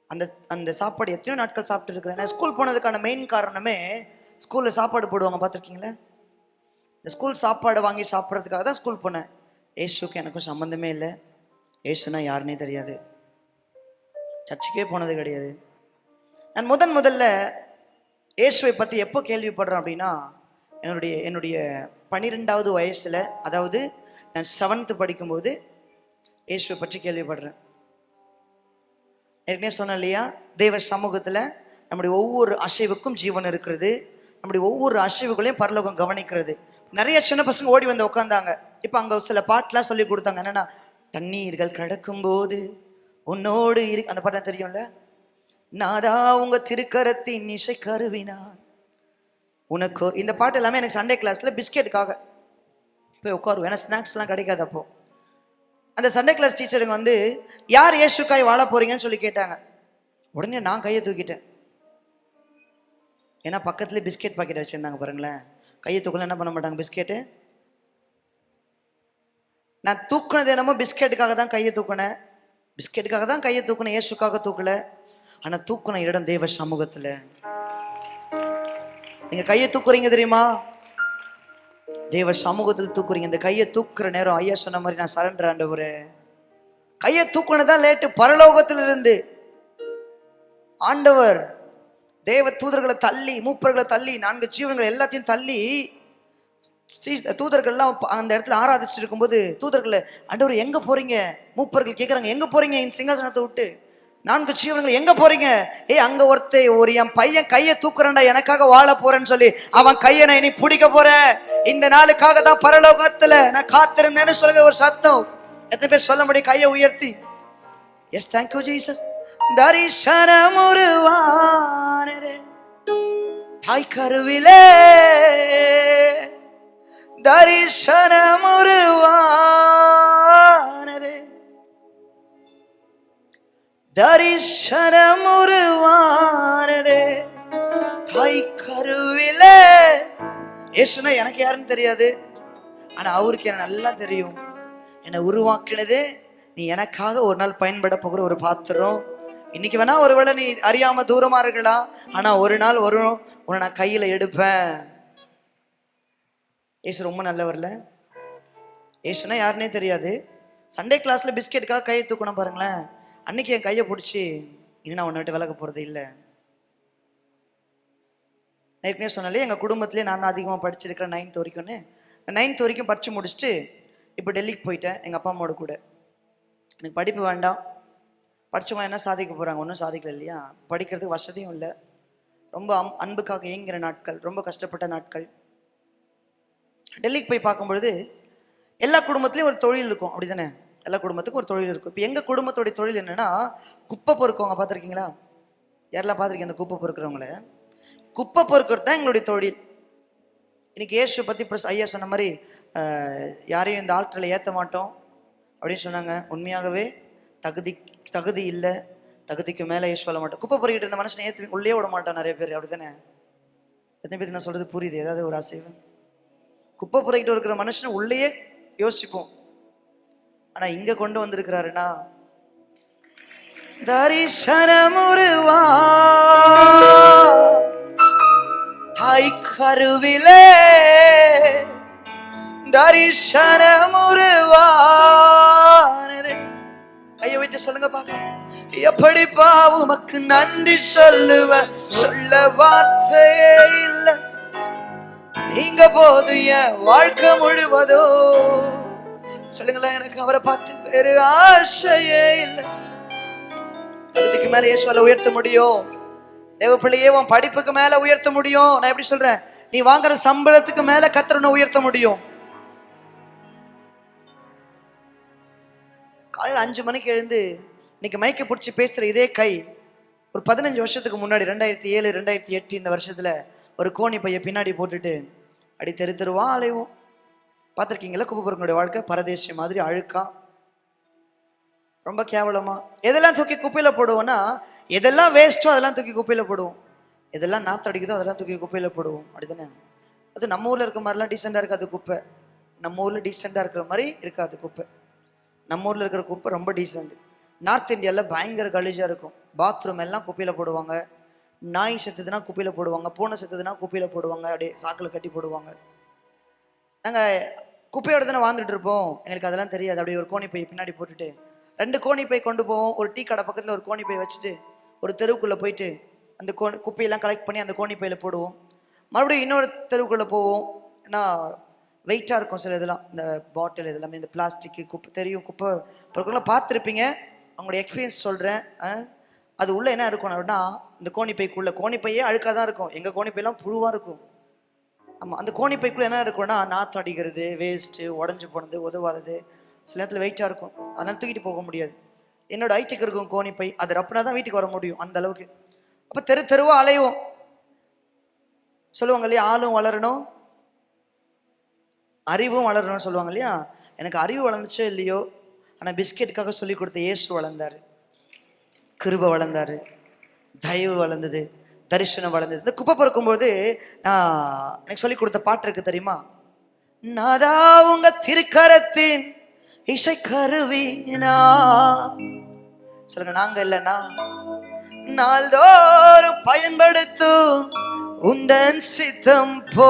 அந்த அந்த சாப்பாடு எத்தனையோ நாட்கள் சாப்பிட்டு இருக்கிறேன். நான் ஸ்கூல் போனதுக்கான மெயின் காரணமே ஸ்கூலில் சாப்பாடு போடுவாங்க பார்த்துருக்கீங்களா, இந்த ஸ்கூல் சாப்பாடு வாங்கி சாப்பிட்றதுக்காக தான் ஸ்கூல் போனேன். ஏசுக்கு எனக்கும் சம்மந்தமே இல்லை, ஏசுனா யாருன்னே தெரியாது, சர்ச்சுக்கே போனது கிடையாது. நான் முதல்ல இயேசுவை பற்றி எப்போ கேள்விப்படுறேன் அப்படின்னா, என்னுடைய 12வது வயசில், அதாவது நான் 7th படிக்கும்போது இயேசுவை பற்றி கேள்விப்படுறேன். ஏற்கனவே சொன்னேன் இல்லையா, தேவ சமூகத்தில் நம்முடைய ஒவ்வொரு அசைவுக்கும் ஜீவன் இருக்கிறது, நம்முடைய ஒவ்வொரு அசைவுகளையும் பரலோகம் கவனிக்கிறது. நிறைய சின்ன பசங்க ஓடி வந்து உட்காந்தாங்க. இப்போ அங்கே சில பாட்டெலாம் சொல்லி கொடுத்தாங்க. என்னென்னா, தண்ணீர்கள் கடக்கும்போது உன்னோடு அந்த பாட்டு தெரியும்ல, நாதா உங்க திருக்கரத்தின் இசை கருவினான் உனக்கு. இந்த பாட்டு எல்லாமே எனக்கு சண்டே கிளாஸில் பிஸ்கெட்டுக்காக போய் உட்காருவோம், ஏன்னா ஸ்நாக்ஸ்லாம் கிடைக்காது. அப்போ அந்த சண்டே கிளாஸ் டீச்சருங்க வந்து யார் இயேசுக்காய் வாழ போறீங்கன்னு சொல்லி கேட்டாங்க. உடனே நான் கையை தூக்கிட்டேன், ஏன்னா பக்கத்துலேயே பிஸ்கெட் பாக்கெட் வச்சுருந்தாங்க பாருங்களேன். கையை தூக்கல என்ன பண்ண மாட்டாங்க பிஸ்கெட்டு. நான் தூக்குனது என்னமோ பிஸ்கெட்டுக்காக தான் கையை தூக்குனேன், பிஸ்கெட்டுக்காக தான் கையை தூக்குனேன், இயேசுக்காக தூக்கல. ஆனா தூக்குன இடம் தேவ சமூகத்துல. நீங்க கையை தூக்குறீங்க தெரியுமா, தேவ சமூகத்தில் தூக்குறீங்க. இந்த கையை தூக்குற நேரம் ஐயா சொன்ன மாதிரி நான் சரண்டர் ஆண்டவரே. கையை தூக்குனதான் லேட்டு. பரலோகத்தில் இருந்து ஆண்டவர் தேவ தூதர்களை தள்ளி, மூப்பர்களை தள்ளி, 4 ஜீவன்களை எல்லாத்தையும் தள்ளி, தூதர்கள்லாம் அந்த இடத்துல ஆராதிச்சுட்டு இருக்கும்போது தூதர்களை, ஆண்டவர் எங்க போறீங்க, மூப்பர்கள் கேட்கறாங்க எங்க போறீங்க இந்த சிங்காசனத்தை விட்டு, 4 ஜீவன்கள் எங்க போறீங்க? அங்க ஒரு என் பையன் கையை தூக்குறேன்டா, எனக்காக வாழ போறேன்னு சொல்லி அவன் கையை நான் இனி பிடிக்க போறேன், இந்த நாளுக்காக தான் பரலோகத்துல நான் காத்திருந்தேன்னு சொல்லுங்க ஒரு சத்தம். எத்தனை பேர் சொல்ல முடியும் கையை உயர்த்தி? Yes, thank you Jesus. தரிசனம் உருவானதே தாய் கருவிலே, தரிசனம் உருவானதே, தரிசனம் உருவானதே தாய் கருவிலே. ஏசுனா எனக்கு யாருன்னு தெரியாது, ஆனா அவருக்கு என்ன நல்லா தெரியும். என்னை உருவாக்கினது நீ எனக்காக ஒரு நாள் பயன்பட போகிற ஒரு பாத்திரம். இன்னைக்கு வேணா ஒருவேளை நீ அறியாம தூரமா இருக்கலாம், ஆனா ஒரு நாள் வரும் உன்னை நான் கையில எடுப்பேன். ஏசு ரொம்ப நல்லவர்ல. ஏசுனா யாருன்னே தெரியாது. சண்டே கிளாஸில் பிஸ்கெட்டுக்காக கையை தூக்கணும் பாருங்களேன். அன்னைக்கு என் கையை பிடிச்சி இனி நான் உன்னை விட்டு விலக போகிறது இல்லை. ஏற்கனவே சொன்னாலே எங்கள் குடும்பத்திலே நான் தான் அதிகமாக படிச்சிருக்கிறேன் 9th வரைக்கும்னு. 9th வரைக்கும் படித்து முடிச்சுட்டு இப்போ டெல்லிக்கு போயிட்டேன் எங்கள் அப்பா அம்மாவோட கூட. எனக்கு படிப்பு வேண்டாம், படித்தவங்க என்ன சாதிக்க போகிறாங்க, ஒன்றும் சாதிக்கல இல்லையா. படிக்கிறதுக்கு வசதியும் இல்லை. ரொம்ப அன்புக்காக ஏங்குகிற நாட்கள், ரொம்ப கஷ்டப்பட்ட நாட்கள். டெல்லிக்கு போய் பார்க்கும்பொழுது எல்லா குடும்பத்துலேயும் ஒரு தொழில் இருக்கும், அப்படி தானே? எல்லா குடும்பத்துக்கும் ஒரு தொழில் இருக்கும். இப்போ எங்கள் குடும்பத்தோடைய தொழில் என்னென்னா குப்பை பொறுக்கவங்க. பார்த்துருக்கீங்களா? யாரெல்லாம் பார்த்துருக்கீங்க அந்த குப்பை பொறுக்கிறவங்கள? குப்பை பொறுக்கிறது தான் எங்களுடைய தொழில். இன்னைக்கு இயேசு பற்றி ப்ளஸ் ஐயா சொன்ன மாதிரி யாரையும் இந்த ஆட்களை ஏற்ற மாட்டோம் அப்படின்னு சொன்னாங்க. உண்மையாகவே தகுதி இல்லை, தகுதிக்கு மேலே இயேசு சொல்ல மாட்டோம். குப்பை பொறுக்கிட்டு இருந்த மனுஷனை ஏற்றி உள்ளே விட மாட்டோம் நிறைய பேர், அப்படி தானே? எத்தனை பேருக்கு நான் சொல்கிறது புரியுது? ஏதாவது ஒரு அசைவு. குப்பை பொறுக்கிட்டு இருக்கிற மனுஷனை உள்ளேயே யோசிப்போம். ஆனா இங்க கொண்டு வந்திருக்கிறாருன்னா தரிசனமுருவா தாய் கருவிலே தரிசனமுருவானதே. கையை வைத்து சொல்லுங்க பார்க்கலாம். எப்படிப்பா உமக்கு நன்றி சொல்லுவ, சொல்ல வார்த்தையே இல்லை. நீங்க போது என் வாழ்க்கை முழுவதோ. சொல்லுங்களேன், எனக்கு அவரை பார்த்து வேறு ஆசையே இல்லை. அதுக்கு மேல இயேசுவால உயர்த்த முடியும். தேவ பிள்ளையே உன் படிப்புக்கு மேல உயர்த்த முடியும். நான் எப்படி சொல்றேன், நீ வாங்குற சம்பளத்துக்கு மேல கர்த்தரை உயர்த்த முடியும். காலையில் 5 மணிக்கு எழுந்து இன்னைக்கு மைக்கை பிடிச்சி பேசுற இதே கை ஒரு 15 வருஷத்துக்கு முன்னாடி 2007 2008 இந்த வருஷத்துல ஒரு கோணி பைய பின்னாடி போட்டுட்டு அடி தெரு தெருவா அலைவோம். பார்த்துருக்கீங்களா? குப்பைப்பொருக்கனுடைய வாழ்க்கை பரதேசி மாதிரி அழுக்கா, ரொம்ப கேவலமா. எதெல்லாம் தூக்கி குப்பையில போடுவோம்னா, எதெல்லாம் வேஸ்ட்டோ அதெல்லாம் தூக்கி குப்பையில போடுவோம், எதெல்லாம் நாற்று அடிக்குதோ அதெல்லாம் தூக்கி குப்பையில போடுவோம், அப்படிதானே? அது நம்ம ஊர்ல இருக்க மாதிரிலாம் டீசெண்டாக இருக்காது குப்பை. நம்ம ஊர்ல டீசெண்டாக இருக்கிற மாதிரி இருக்காது குப்பை. நம்ம ஊர்ல இருக்கிற குப்பை ரொம்ப டீசெண்ட். நார்த் இந்தியாவில் பயங்கர கலீஜாக இருக்கும். பாத்ரூம் எல்லாம் குப்பையில போடுவாங்க. நாய் செத்துதுன்னா குப்பையில போடுவாங்க, பூனை செத்துதுன்னா குப்பையில போடுவாங்க, அப்படியே சாக்கில் கட்டி போடுவாங்க. நாங்கள் குப்பையோட தானே வாழ்ந்துட்டு இருப்போம், எங்களுக்கு அதெல்லாம் தெரியாது. அப்படியே ஒரு கோணி பை பின்னாடி போட்டுட்டு 2 கோணி பை கொண்டு போவோம். ஒரு டீ கடை பக்கத்தில் ஒரு கோணி பை வச்சுட்டு ஒரு தெருவுக்குள்ளே போயிட்டு அந்த குப்பையெல்லாம் கலெக்ட் பண்ணி அந்த கோணி பையில் போடுவோம். மறுபடியும் இன்னொரு தெருவுக்குள்ளே போவோம். ஏன்னா வெயிட்டாக இருக்கும் சில இதெல்லாம், இந்த பாட்டில் இதெல்லாமே, இந்த பிளாஸ்டிக்கு குப்பை தெரியும். குப்பை பொருட்கள்லாம் பார்த்துருப்பீங்க, அவங்களோட எக்ஸ்பீரியன்ஸ் சொல்கிறேன். அது உள்ளே என்ன இருக்கும் அப்படின்னா, இந்த கோணி பைக்குள்ளே, கோணி பையே அழுக்காக தான் இருக்கும். எங்கள் கோணி பையெல்லாம் புழுவாக இருக்கும். ஆமாம், அந்த கோணி பைக்குள்ளே என்ன இருக்குன்னா, நாற்று அடிக்கிறது, வேஸ்ட்டு, உடஞ்சி போனது, உதவாதது, சில நேரத்தில் வெயிட்டாக இருக்கும். அதனால் தூக்கிட்டு போக முடியாது. என்னோட ஹைட்டுக்கு இருக்கும் கோணி பை, அது ரப்புனா தான் வீட்டுக்கு வர முடியும், அந்த அளவுக்கு. அப்போ தெரு தெருவாக அலைவோம். சொல்லுவாங்க இல்லையா, ஆளும் வளரணும் அறிவும் வளரணும்னு சொல்லுவாங்க இல்லையா. எனக்கு அறிவு வளர்ந்துச்சோ இல்லையோ, ஆனால் பிஸ்கெட்டுக்காக சொல்லி கொடுத்த இயேசு வளர்ந்தார், கிருபை வளர்ந்தார், தயவு வளர்ந்தது, தரிசனம் வளர்ந்தது. இந்த குப்பை பொறுக்கும்போது எனக்கு சொல்லி கொடுத்த பாட்டு இருக்கு தெரியுமா? நாதா உங்க திருக்கரத்தின் இசை கருவினா. சொல்லுங்க, நாங்க இல்லைன்னா நாள்தோறும் பயன்படுத்தும் உந்தன் சித்தம் போ.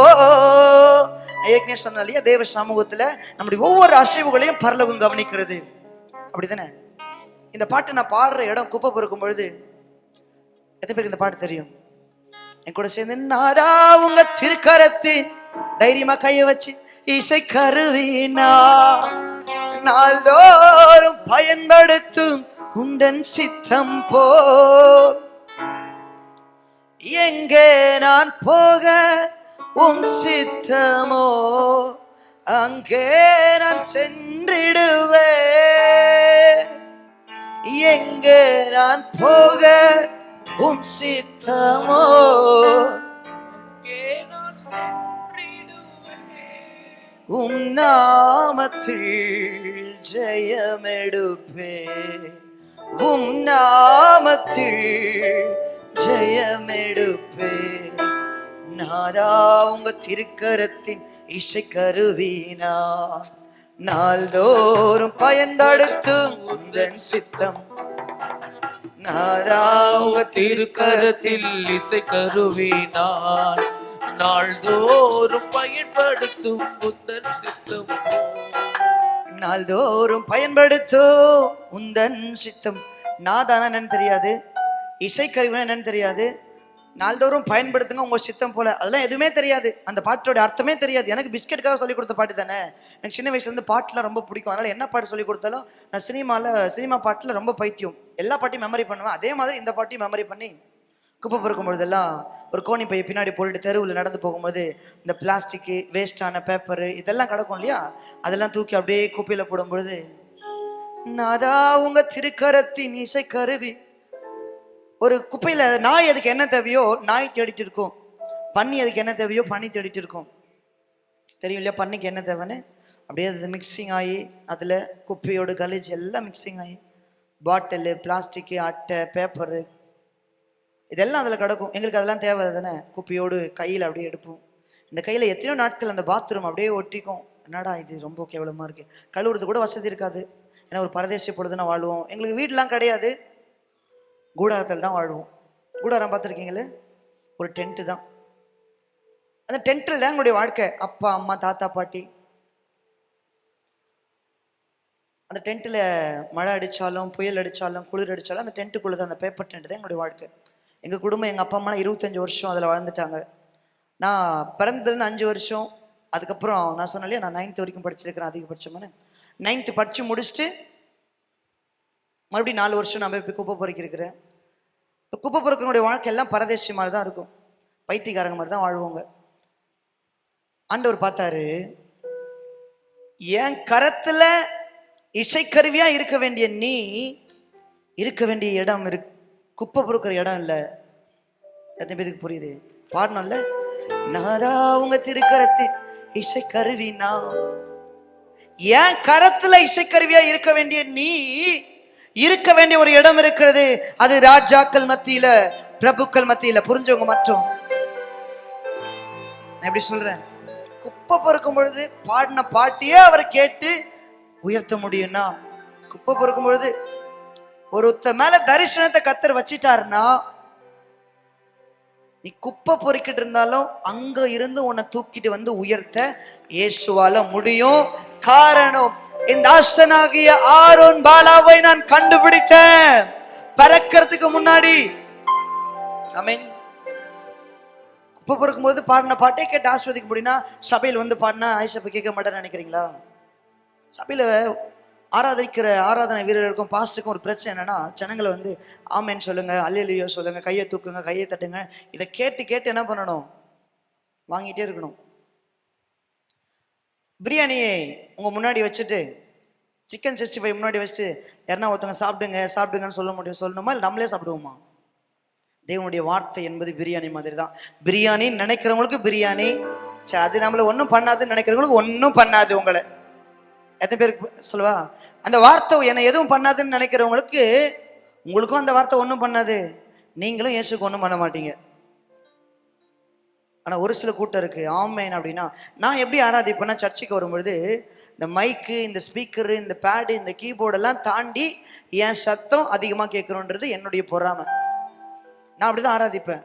ஏற்கனவே சொன்ன இல்லையா, தேவ சமூகத்துல நம்முடைய ஒவ்வொரு அசைவுகளையும் பரலோகம் கவனிக்கிறது, அப்படித்தானே? இந்த பாட்டு நான் பாடுற இடம் குப்பை பொறுக்கும் பொழுது எத்தனை பேருக்கு இந்த பாட்டு தெரியும்? என் கூட சேர்ந்து நாதா உங்க திருக்கரத்தின், தைரியமா கைய வச்சு, இசை கருவினா நாள்தோறும் பயன்படுத்தும் உந்தன் சித்தம் போ. எங்கே நான் போக உன் சித்தமோ அங்கே நான் சென்றிடுவே. எங்கே நான் போக உன் சித்தமோ அங்கே நான் சென்றிடுவே. உம் நாமத்தில் ஜெயமெடுப்பே, உம் நாமத்தில் ஜெயமெடுப்பே. நாதா உங்க திருக்கரத்தின் இசை கருவினா நாள்தோறும் பயன்படுத்தும் உந்தன் சித்தம். நாதா உங்க திருக்கரத்தில் இசை கருவினான் நாள்தோறும் பயன்படுத்தும் உந்தன் சித்தம். நாள்தோறும் பயன்படுத்தோ உந்தன் சித்தம். நாதானா என்னன்னு தெரியாது, இசைக்கருவினா என்னன்னு தெரியாது, நாள்தோறும் பயன்படுத்துங்க உங்க சித்தம் போல, அதெல்லாம் எதுவுமே தெரியாது. அந்த பாட்டோட அர்த்தமே தெரியாது. எனக்கு பிஸ்கெட்டுக்காக சொல்லி கொடுத்த பாட்டு தானே. எனக்கு சின்ன வயசுல இருந்து பாட்டுலாம் ரொம்ப பிடிக்கும். அதனால என்ன பாட்டு சொல்லி கொடுத்தாலும் நான் சினிமா பாட்டுல ரொம்ப பைத்தியம். எல்லா பாட்டையும் மெமரி பண்ணுவேன். அதே மாதிரி இந்த பாட்டையும் மெமரி பண்ணி குப்பை பொறுக்கும் பொழுதெல்லாம் ஒரு கோணி பையை பின்னாடி போட்டுட்டு தெருவில் நடந்து போகும்போது இந்த பிளாஸ்டிக்கு, வேஸ்டான பேப்பரு இதெல்லாம் கிடக்கும் இல்லையா, அதெல்லாம் தூக்கி அப்படியே குப்பையில் போடும்பொழுது, நாதா உங்க திருக்கரத்தின் இசை கருவி. ஒரு குப்பையில் நாய் அதுக்கு என்ன தேவையோ நாய் தேடிட்டு இருக்கும், பன்னி அதுக்கு என்ன தேவையோ பன்னி தேடிட்டு இருக்கும். தெரியும் இல்லையா பன்னிக்கு என்ன தேவைன்னு? அப்படியே அது மிக்சிங் ஆகி அதில் குப்பையோடு கலீஜ் எல்லாம் மிக்சிங் ஆகி பாட்டிலு, பிளாஸ்டிக்கு, அட்டை, பேப்பரு இதெல்லாம் அதில் கிடக்கும். எங்களுக்கு அதெல்லாம் தேவை தானே. குப்பையோடு கையில் அப்படியே எடுப்போம். இந்த கையில் எத்தனையோ நாட்கள் அந்த பாத்ரூம் அப்படியே ஒட்டிக்கும். என்னடா இது ரொம்ப கேவலமாக இருக்குது, கழுவுறது கூட வசதி இருக்காது. ஏன்னா ஒரு பரதேசி பொழுதுனா வாழ்வோம். எங்களுக்கு வீடெலாம் கிடையாது, கூடாரத்தில் தான் வாழ்வோம். கூடாரம் பார்த்துருக்கீங்களே, ஒரு டென்ட்டு தான். அந்த டென்ட்டில் தான் எங்களுடைய வாழ்க்கை. அப்பா அம்மா தாத்தா பாட்டி. அந்த டென்ட்டில் மழை அடித்தாலும் புயல் அடித்தாலும் குளிர் அடித்தாலும் அந்த டென்ட்டுக்குள்ளே தான், அந்த பேப்பர் டென்ட் தான் எங்களுடைய வாழ்க்கை. எங்கள் குடும்பம், எங்கள் அப்பா அம்மா 25 வருஷம் அதில் வாழ்ந்துட்டாங்க. நான் பிறந்ததுலேருந்து 5 வருஷம். அதுக்கப்புறம் நான் சொன்னேன் இல்லையா, நான் 9th வரைக்கும் படிச்சிருக்கிறேன் அதிகபட்சமான. 9th படித்து முடிச்சுட்டு மறுபடியும் 4 வருஷம் நான் போய் குப்பை பொறுக்கிருக்கிறேன். இப்போ குப்பை பொறுக்கனுடைய வாழ்க்கை எல்லாம் பரதேசி மாதிரி தான் இருக்கும், பைத்தியக்காரங்க மாதிரி தான் வாழ்வோங்க. ஆண்டவர் பார்த்தாரு, என் கரத்தில் இசைக்கருவியா இருக்க வேண்டிய நீ இருக்க வேண்டிய இடம் குப்பை பொறுக்கிற இடம் இல்லை. எத்தனை பேருக்கு புரியுது? பாடணும்ல, நாதா உங்க திருக்கரத்தின் இசைக்கருவி. நான் என் கரத்துல இசைக்கருவியா இருக்க வேண்டிய நீ இருக்க வேண்டிய ஒரு இடம் இருக்கிறது. அது ராஜாக்கள் மத்தியில, பிரபுக்கள் மத்தியில. புரிஞ்சவங்க மட்டும். நான் எப்படி சொல்றேன், குப்பை பொறுக்கும் பொழுது பாடின பாட்டியே அவர் கேட்டு உயர்த்த முடியும்னா, குப்பை பொறுக்கும் பொழுது ஒருத்த மேல தரிசனத்தை கர்த்தர் வச்சிட்டாருன்னா, நீ குப்பை பொறுக்கிட்டு இருந்தாலும் அங்க இருந்து உன்னை தூக்கிட்டு வந்து உயர்த்த இயேசுவால முடியும். காரணம், இந்த ஆசனாகிய ஆரோன் பாலாவை நான் கண்டுபிடித்தேன் பறக்கிறதுக்கு முன்னாடி. ஆமென். குப்பை பொறுக்கும் போது பாடின பாட்டே கேட்டு ஆஸ்வதிக்க முடியும்னா, சபையில் வந்து பாடினா ஆயிஷப்ப கேட்க மாட்டேன்னு நினைக்கிறீங்களா? சபையில ஆராதிக்கிற ஆராதனை வீரர்களுக்கும் பாஸ்டருக்கும் ஒரு பிரச்சனை என்னன்னா, ஜனங்களை வந்து ஆமேன் சொல்லுங்க, அல்லேலூயா சொல்லுங்க, கையை தூக்குங்க, கையை தட்டுங்க, இதை கேட்டு கேட்டு என்ன பண்ணணும்? வாங்கிட்டே இருக்கணும். பிரியாணியை உங்க முன்னாடி வச்சுட்டு, சிக்கன் 65 முன்னாடி வச்சுட்டு யாருன்னா ஒருத்தவங்க சாப்பிடுங்க சாப்பிடுங்கன்னு சொல்லணுமா, இல்லை நம்மளே சாப்பிடுவோமா? தேவனுடைய வார்த்தை என்பது பிரியாணி மாதிரி தான். பிரியாணி நினைக்கிறவங்களுக்கு பிரியாணி, அது நம்மளை ஒன்றும் பண்ணாதுன்னு நினைக்கிறவங்களுக்கு ஒன்றும் பண்ணாது. உங்களை எத்தனை பேருக்கு சொல்லுவா, அந்த வார்த்தை என்னை எதுவும் பண்ணாதுன்னு நினைக்கிறவங்களுக்கு உங்களுக்கும் அந்த வார்த்தை ஒன்றும் பண்ணாது, நீங்களும் இயேசுக்கு ஒன்றும் பண்ண மாட்டீங்க. ஆனால் ஒரு சில கூட்டம் இருக்கு, ஆமேன் அப்படின்னா. நான் எப்படி ஆராதிப்பேன்னா, சர்ச்சுக்கு வரும்பொழுது இந்த மைக்கு, இந்த ஸ்பீக்கரு, இந்த பேடு, இந்த கீபோர்டெல்லாம் தாண்டி என் சத்தம் அதிகமாக கேட்குறோன்றது என்னுடைய பொறாமை. நான் அப்படிதான் ஆராதிப்பேன்.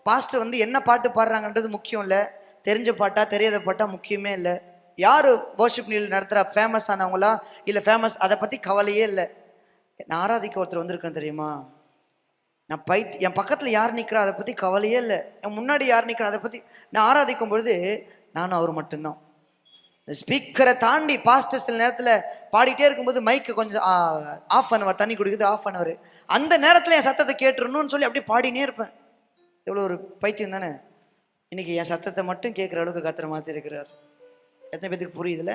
பாஸ்டர் வந்து என்ன பாட்டு பாடுறாங்கன்றது முக்கியம் இல்லை, தெரிஞ்ச பாட்டா தெரியாத பாட்டா முக்கியமே இல்லை. யார் வர்ஷிப் நீல் நடத்துகிற ஃபேமஸ் ஆனவங்களா இல்லை ஃபேமஸ், அதை பற்றி கவலையே இல்லை. நான் ஆராதிக்க ஒருத்தர் வந்திருக்கேன் தெரியுமா, நான் என் பக்கத்தில் யார் நிற்கிறா அதை பற்றி கவலையே இல்லை, என் முன்னாடி யார் நிற்கிறா அதை பற்றி. நான் ஆராதிக்கும் பொழுது நானும் அவர் மட்டும்தான். இந்த ஸ்பீக்கரை தாண்டி பாஸ்டர் சில நேரத்தில் பாடிட்டே இருக்கும்போது மைக்கு கொஞ்சம் ஆஃப் பண்ணுவார், தண்ணி குடிக்குது ஆஃப் பண்ணுவார். அந்த நேரத்தில் என் சத்தத்தை கேட்டுருணும்னு சொல்லி அப்படியே பாடினே இருப்பேன். எவ்வளோ ஒரு பைத்தியம் தானே. இன்னைக்கு என் சத்தத்தை மட்டும் கேட்குற அளவுக்கு கர்த்தர் மாற்றி இருக்கிறார். எத்தனை பேருக்கு புரியுதுல?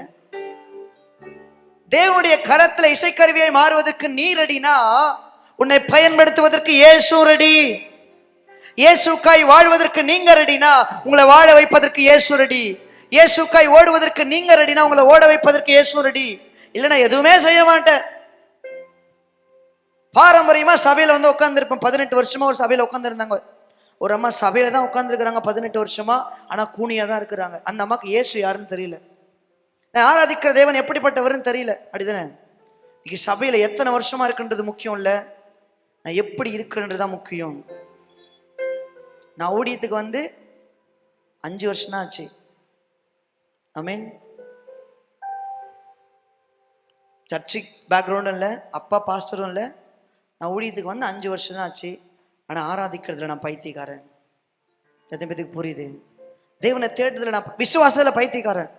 தேவனுடைய கரத்துல இசைக்கருவியை மாறுவதற்கு நீ ரெடினா, உன்னை பயன்படுத்துவதற்கு இயேசு ரெடி. இயேசுக்காய் வாழ்வதற்கு நீங்க ரெடினா, உங்களை வாழ வைப்பதற்கு இயேசு ரெடி. இயேசுக்காய் ஓடுவதற்கு நீங்க ரெடினா, உங்களை ஓட வைப்பதற்கு இயேசு ரெடி. இல்லைன்னா எதுவுமே செய்ய மாட்டேன். பாரம்பரியமா சபையில வந்து உட்கார்ந்துருப்பேன். 18 வருஷமா ஒரு சபையில உட்கார்ந்து இருந்தாங்க. ஒரு அம்மா சபையில தான் உட்கார்ந்துருக்கிறாங்க 18 வருஷமா, ஆனா கூனியா தான் இருக்கிறாங்க. அந்த அம்மாக்கு இயேசு யாருன்னு தெரியல, நான் ஆராதிக்கிற தேவன் எப்படிப்பட்டவர்னு தெரியல. அப்படிதானே? இன்னைக்கு சபையில எத்தனை வருஷமா இருக்குன்றது முக்கியம் இல்லை, நான் எப்படி இருக்கிறேன்றதுதான் முக்கியம். நான் ஊழியத்துக்கு வந்து 5 வருஷம் தான் ஆச்சு. ஆமென். சர்ச்சு பேக்ரவுண்டும் இல்லை, அப்பா பாஸ்டரும் இல்லை. நான் ஊழியத்துக்கு வந்து 5 வருஷம் தான் ஆச்சு. ஆனால் ஆராதிக்கிறதுல நான் பைத்தியக்காரன். எத்தனை பேத்துக்கு புரியுது? தேவனை தேடுறதுல நான் விசுவாசத்தில் பைத்தியக்காரன்.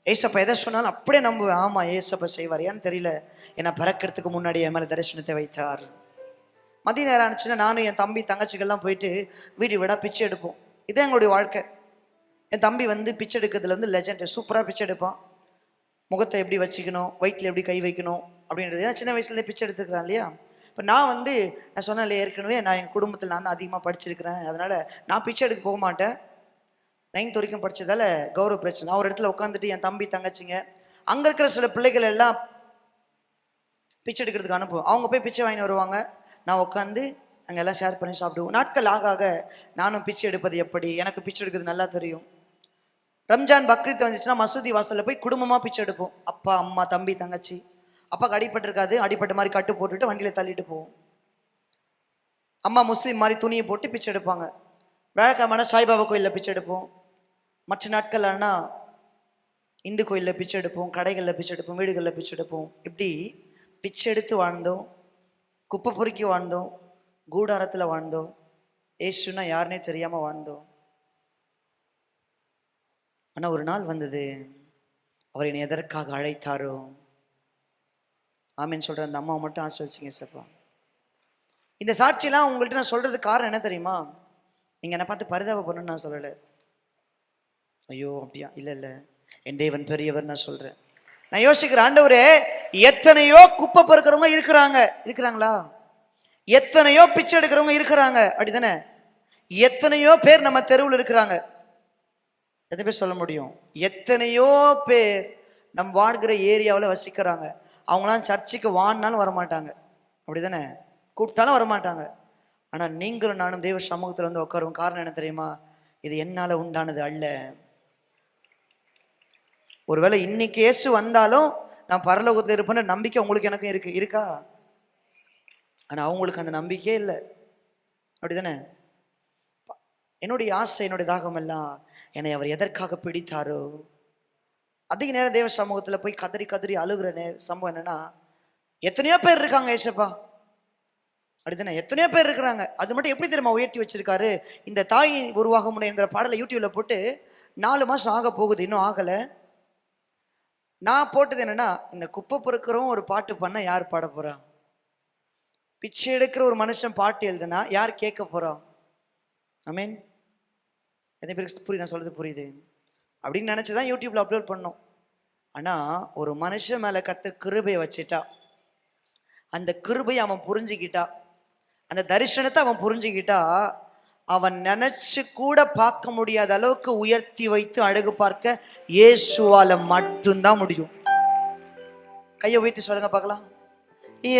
ஏசப்பா எதை சொன்னாலும் அப்படியே நம்புவேன். ஆமாம், ஏசப்பா செய்வார். ஏன்னு தெரியல, என்னை பிறக்கிறதுக்கு முன்னாடி என் மேலே தரிசனத்தை வைத்தார். மதிய நேரம் ஆனிச்சுன்னா நானும் என் தம்பி தங்கச்சிகள்லாம் போயிட்டு வீடு விட பிச்சை எடுப்போம். இதே எங்களுடைய வாழ்க்கை. என் தம்பி வந்து பிச்சை எடுக்கிறதுல வந்து லெஜண்ட், சூப்பராக பிச்சை எடுப்பான். முகத்தை எப்படி வச்சுக்கணும், வயிற்றில் எப்படி கை வைக்கணும் அப்படின்றது. ஏன்னா சின்ன வயசுலேயே பிச்சை எடுத்துக்கிறான் இல்லையா. இப்போ நான் சொன்னேன் இல்லையா, ஏற்கனவே நான் எங்கள் குடும்பத்தில் நான் தான் அதிகமாக படிச்சிருக்கிறேன். அதனால் நான் பிச்சை எடுக்க போக மாட்டேன். 9th வரைக்கும் படித்ததால் கௌரவ பிரச்சனை. நான் ஒரு இடத்துல உட்காந்துட்டு என் தம்பி தங்கச்சிங்க அங்கே இருக்கிற சில பிள்ளைகள் எல்லாம் பிச்சை எடுக்கிறதுக்கு அனுப்புவோம். அவங்க போய் பிச்சை வாங்கி வருவாங்க. நான் உட்காந்து அங்கே எல்லாம் ஷேர் பண்ணி சாப்பிடுவோம். நாட்கள் ஆக ஆக நானும் பிச்சை எடுப்பது எப்படி, எனக்கு பிச்சை எடுக்கிறது நல்லா தெரியும். ரம்ஜான் பக்ரீத் வந்துச்சுன்னா மசூதி வாசலில் போய் குடும்பமாக பிச்சை எடுப்போம். அப்பா அம்மா தம்பி தங்கச்சி. அப்பாவுக்கு அடிபட்டிருக்காது, அடிப்பட்ட மாதிரி கட்டு போட்டுட்டு வண்டியில் தள்ளிட்டு போவோம். அம்மா முஸ்லீம் மாதிரி துணியை போட்டு பிச்சை எடுப்பாங்க. வியாழக்கிழமை சாய்பாபா கோயிலில் பிச்சை எடுப்போம். மற்ற நாட்கள் ஆனால் இந்து கோயிலில் பிச்சை எடுப்போம், கடைகளில் பிச்சை எடுப்போம், வீடுகளில் பிச்சை எடுப்போம். இப்படி பிச்சை எடுத்து வாழ்ந்தோம், குப்பை பொறுக்கி வாழ்ந்தோம், கூடாரத்தில் வாழ்ந்தோம். ஏசுன்னா யாருன்னே தெரியாமல் வாழ்ந்தோம். ஆனால் ஒரு நாள் வந்தது, அவர் என்னை எதற்காக அழைத்தாரோ. ஆமீன் சொல்கிற அந்த அம்மாவை மட்டும் ஆசீர்வதிங்க ஏசப்பா. இந்த சாட்சியெல்லாம் உங்கள்கிட்ட நான் சொல்கிறதுக்கு காரணம் என்ன தெரியுமா? நீங்கள் என்னை பார்த்து பரிதாபப்படணும்னு நான் சொல்லலை. ஐயோ அப்படியா, இல்லை இல்லை, என் தேவன் பெரியவர் நான் சொல்கிறேன். நான் யோசிக்கிறேன், ஆண்டவரே எத்தனையோ குப்பை பொறுக்கிறவங்க இருக்கிறாங்களா? எத்தனையோ பிச்சை எடுக்கிறவங்க இருக்கிறாங்க, அப்படிதானே? எத்தனையோ பேர் நம்ம தெருவில் இருக்கிறாங்க. எத்தனை பேர் சொல்ல முடியும்? எத்தனையோ பேர் நம் வாழ்கிற ஏரியாவில் வசிக்கிறாங்க. அவங்களாம் சர்ச்சுக்கு வான்னாலும் வரமாட்டாங்க, அப்படிதானே? கூப்பிட்டாலும் வரமாட்டாங்க. ஆனால் நீங்களும் நானும் தேவ சமூகத்தில் வந்து உட்காருவோம். காரணம் என்ன தெரியுமா? இது என்னால் உண்டானது அல்ல. ஒருவேளை இன்னைக்கு இயேசு வந்தாலும் நான் பரலோகத்தில் இருப்பேன்னு நம்பிக்கை உங்களுக்கு எனக்கும் இருக்கா? ஆனால் அவங்களுக்கு அந்த நம்பிக்கையே இல்லை, அப்படிதானே? என்னுடைய ஆசை, என்னுடைய தாகம் எல்லாம் என்னை அவர் எதற்காக பிடித்தாரோ. அதிக நேரம் தேவ சமூகத்தில் போய் கதறி கதறி அழுகிற சம்பவம் என்னன்னா, எத்தனையோ பேர் இருக்காங்க ஏசப்பா, அப்படிதானே? எத்தனையோ பேர் இருக்கிறாங்க. அது மட்டும் எப்படி தெரியுமா உயர்த்தி வச்சிருக்காரு? இந்த தாய் உருவாக முடியும் என்கிற பாடலை யூடியூப்ல போட்டு 4 மாதம் ஆக போகுது, இன்னும் ஆகலை. நான் போட்டது என்னன்னா, இந்த குப்பை பொறுக்கிறவங்க ஒரு பாட்டு பண்ண யார் பாட போறா? பிச்சை எடுக்கிற ஒரு மனுஷன் பாட்டு எழுதுனா யார் கேட்க போறா? ஆமீன். எத்தனை பேருக்கு புரியுது நான் சொல்றது? புரியுது அப்படின்னு நினைச்சுதான் யூடியூப்ல அப்லோட் பண்ணோம். ஆனா ஒரு மனுஷன் மேல கர்த்தர் கிருபையை வச்சுட்டா, அந்த கிருபையை அவன் புரிஞ்சுக்கிட்டா, அந்த தரிசனத்தை அவன் புரிஞ்சுக்கிட்டா, அவன் நினைச்சு கூட பார்க்க முடியாத அளவுக்கு உயர்த்தி வைத்து அழகு பார்க்க இயேசுவால மட்டும்தான் முடியும். கையை உயர்த்தி சொல்லுங்க பார்க்கலாம்.